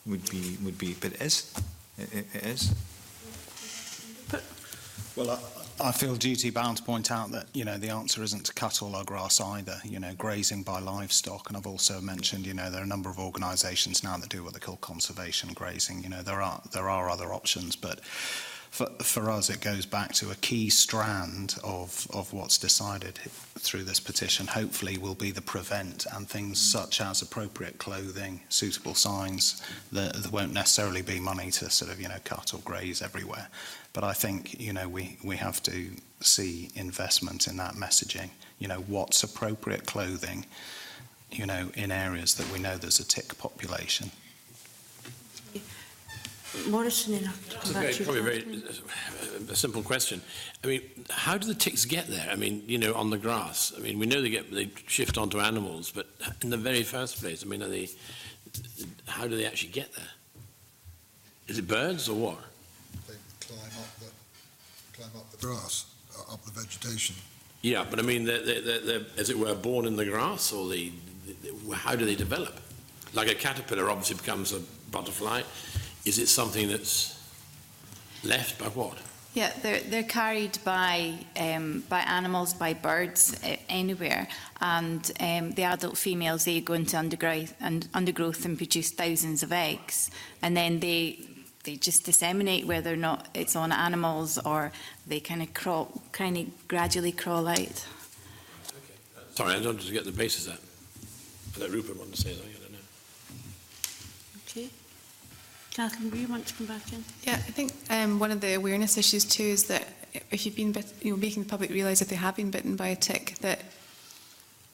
would be, but it is. It is. Well, I feel duty bound to point out that, the answer isn't to cut all our grass either, grazing by livestock. And I've also mentioned, there are a number of organisations now that do what they call conservation grazing. There are other options, but for us, it goes back to a key strand of what's decided through this petition, hopefully will be the prevent, and things such as appropriate clothing, suitable signs. There won't necessarily be money to sort of, cut or graze everywhere. But I think, we have to see investment in that messaging. What's appropriate clothing, in areas that we know there's a tick population. Morrison, then probably a simple question. I mean, how do the ticks get there? I mean, on the grass. I mean, we know they shift onto animals, but in the very first place, I mean, how do they actually get there? Is it birds or what? They climb up the grass, up the vegetation. Yeah, but I mean, they're as it were, born in the grass, or how do they develop? Like a caterpillar obviously becomes a butterfly. Is it something that's left by what? Yeah, they're carried by animals, by birds, anywhere, and the adult females, they go into undergrowth and produce thousands of eggs, and then they just disseminate, whether or not it's on animals or they kind of gradually crawl out. Okay. Sorry, I wanted to get the basis of that. But Rupert wanted to say something. I don't know. Okay. Kathleen, do you want to come back in? Yeah, I think one of the awareness issues too is that if you've been making the public realise if they have been bitten by a tick, that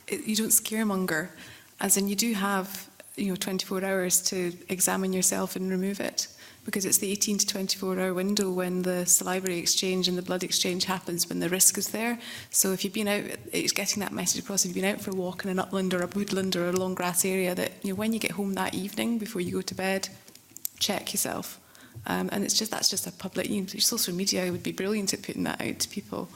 you don't scaremonger, as in you do have 24 hours to examine yourself and remove it, because it's the 18 to 24 hour window when the salivary exchange and the blood exchange happens, when the risk is there. So if you've been out, it's getting that message across. If you've been out for a walk in an upland or a woodland or a long grass area, that when you get home that evening before you go to bed, check yourself. And that's just a public, social media would be brilliant at putting that out to people,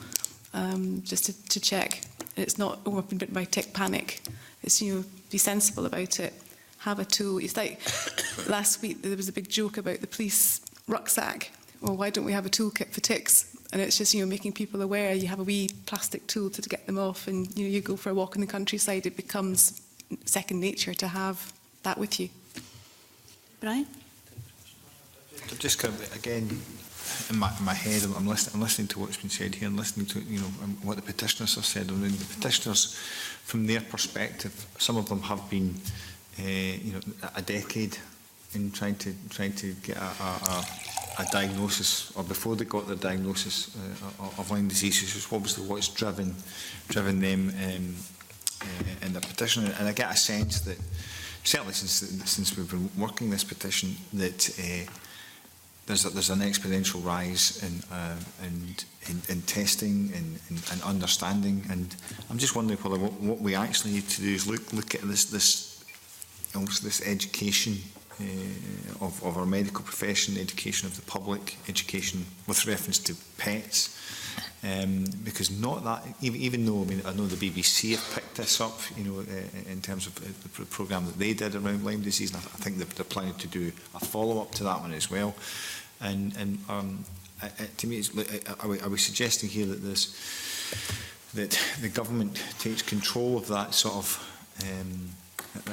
just to check. It's not, I've been bitten by tick, panic. It's, be sensible about it. Have a tool. It's like last week there was a big joke about the police rucksack. Well, why don't we have a toolkit for ticks? And it's just, making people aware. You have a wee plastic tool to get them off, and you go for a walk in the countryside, it becomes second nature to have that with you. Brian? Just kind of, again, in my head, I'm listening to what's been said here, and listening to what the petitioners have said. And the petitioners, from their perspective, some of them have been a decade in trying to get a diagnosis, or before they got their diagnosis of Lyme disease, which is obviously what's driven them in the petition. And I get a sense that certainly since we've been working this petition, that there's an exponential rise in testing and understanding. And I'm just wondering whether what we actually need to do is look at this education of our medical profession, education of the public, education with reference to pets, because not that, even though, I mean, I know the BBC have picked this up, you know, in terms of the programme that they did around Lyme disease, and I think they're planning to do a follow-up to that one as well. And to me, it's, are we suggesting here that that the government takes control of that sort of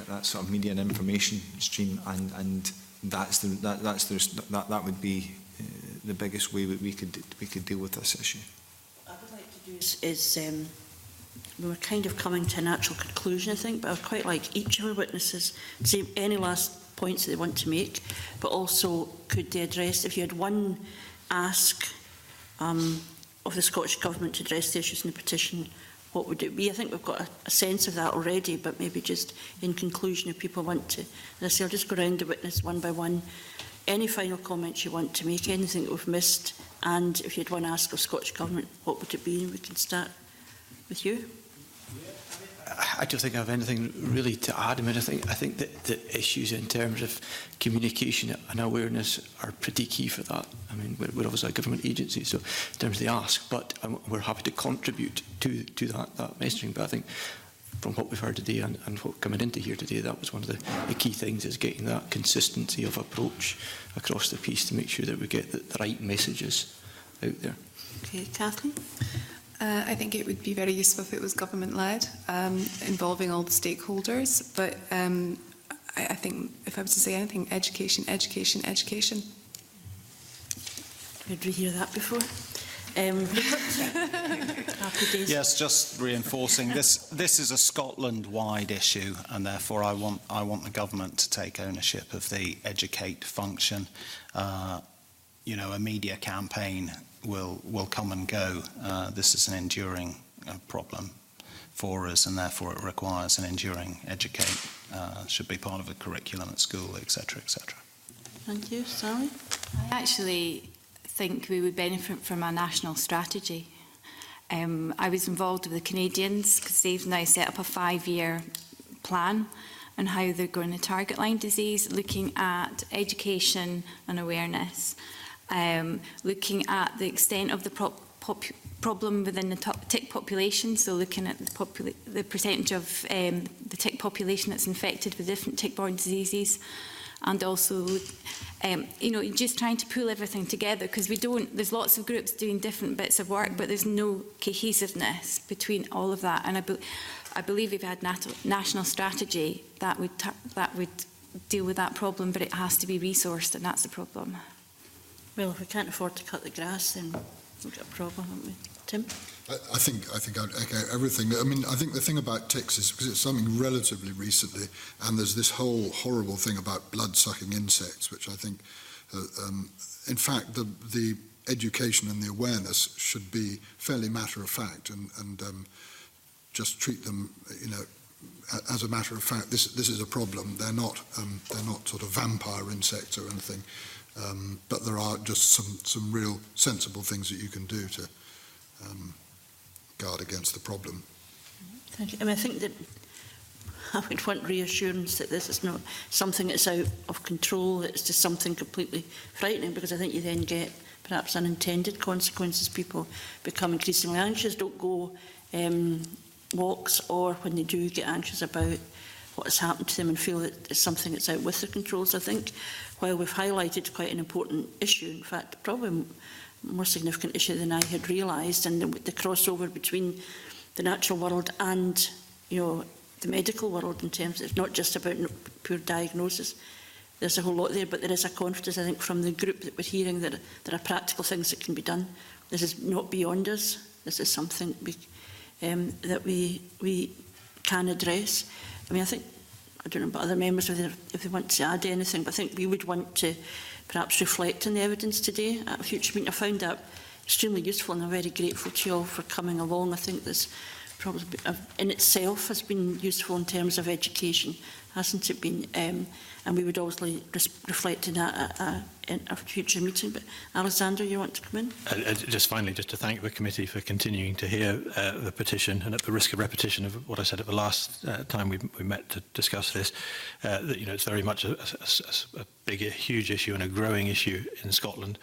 that sort of media and information stream, and that would be the biggest way that we could deal with this issue? I would like to do is we were kind of coming to a natural conclusion, I think, but I would quite like each of our witnesses to say any last points that they want to make, but also could they address, if you had one ask of the Scottish Government to address the issues in the petition, what would it be? I think we've got a sense of that already, but maybe just in conclusion, if people want to, as I say, I'll just go around the witness one by one. Any final comments you want to make, anything that we've missed, and if you had one ask of Scottish Government, what would it be? And we can start with you. I don't think I have anything really to add. I mean, I think that the issues in terms of communication and awareness are pretty key for that. I mean, we're obviously a government agency, so in terms of the ask, but we're happy to contribute to that messaging. But I think from what we've heard today and what coming into here today, that was one of the key things, is getting that consistency of approach across the piece to make sure that we get the right messages out there. Okay, Kathleen? I think it would be very useful if it was government-led, involving all the stakeholders. But I think if I was to say anything, education, education, education. Did we hear that before? Happy days. Yes, just reinforcing this is a Scotland-wide issue, and therefore I want the government to take ownership of the educate function. You know, a media campaign will come and go. This is an enduring problem for us, and therefore it requires an enduring educate. Should be part of the curriculum at school, etc., etc. Thank you, Sally. I actually think we would benefit from a national strategy. I was involved with the Canadians because they've now set up a 5-year plan on how they're going to target Lyme disease, looking at education and awareness, looking at the extent of the problem within the tick population, so looking at the percentage of the tick population that's infected with different tick-borne diseases, and also, you know, just trying to pull everything together, because there's lots of groups doing different bits of work, but there's no cohesiveness between all of that. And I believe if we had national strategy, that would deal with that problem, but it has to be resourced, and that's the problem. Well, if we can't afford to cut the grass, then we've got a problem, haven't we? Tim? I think I'd echo everything. I mean, I think the thing about ticks is because it's something relatively recently, and there's this whole horrible thing about blood-sucking insects, which I think, in fact, the education and the awareness should be fairly matter-of-fact, and just treat them, you know, as a matter of fact. This is a problem. They're not sort of vampire insects or anything, but there are just some real sensible things that you can do to guard against the problem. Thank you. I mean, I think that I would want reassurance that this is not something that's out of control, it's just something completely frightening, because I think you then get perhaps unintended consequences. People become increasingly anxious, don't go walks, or when they do get anxious about what has happened to them and feel that it's something that's out with their controls. I think while we've highlighted quite an important issue, in fact, probably more significant issue than I had realised, and the crossover between the natural world and, you know, the medical world, in terms of it's not just about pure diagnosis. There's a whole lot there, but there is a confidence, I think, from the group that we're hearing that there are practical things that can be done. This is not beyond us. This is something that we can address. I mean, I think, I don't know about other members if they want to add anything, but I think we would want to perhaps reflect on the evidence today at a future meeting. I found that extremely useful, and I'm very grateful to you all for coming along. I think this probably in itself has been useful in terms of education hasn't it been? And we would obviously reflect on that in a future meeting. But Alexander, you want to come in? Just finally, just to thank the committee for continuing to hear the petition, and at the risk of repetition of what I said at the last time we met to discuss this, that it's very much a big, huge issue and a growing issue in Scotland,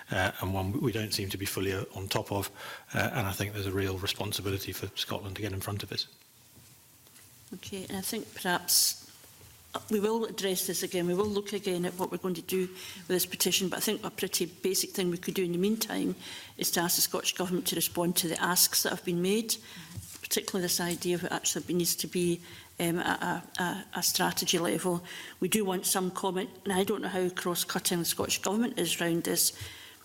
and one we don't seem to be fully on top of, and I think there's a real responsibility for Scotland to get in front of it. Okay, and I think perhaps we will address this again. We will look again at what we're going to do with this petition, but I think a pretty basic thing we could do in the meantime is to ask the Scottish Government to respond to the asks that have been made, particularly this idea of it actually needs to be at a strategy level. We do want some comment, and I don't know how cross-cutting the Scottish Government is around this,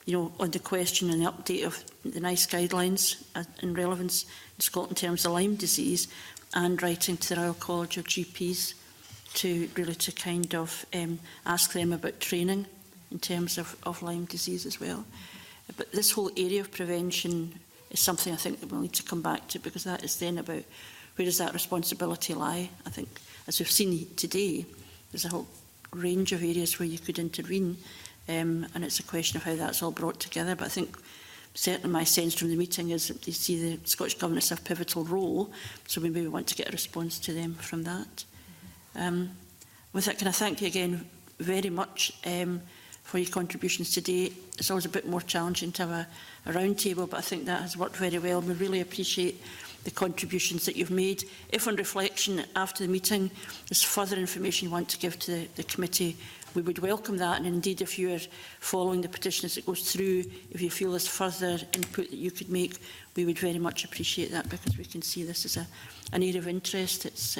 on the question and the update of the NICE guidelines in relevance in Scotland in terms of Lyme disease, and writing to the Royal College of GPs to kind of ask them about training in terms of Lyme disease as well. But this whole area of prevention is something I think that we'll need to come back to, because that is then about where does that responsibility lie. I think, as we've seen today, there's a whole range of areas where you could intervene, and it's a question of how that's all brought together. But I think certainly my sense from the meeting is that they see the Scottish Government as a pivotal role, so we maybe want to get a response to them from that. With that, can I thank you again very much for your contributions today. It's always a bit more challenging to have a round table, but I think that has worked very well. We really appreciate the contributions that you've made. If on reflection after the meeting there's further information you want to give to the committee, we would welcome that, and indeed if you are following the petition as it goes through, if you feel there's further input that you could make, we would very much appreciate that, because we can see this as an area of interest. It's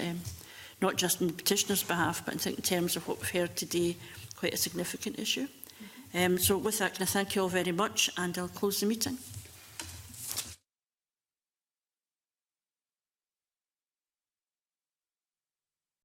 not just on the petitioner's behalf, but I think in terms of what we've heard today, quite a significant issue. So with that, can I thank you all very much, and I'll close the meeting.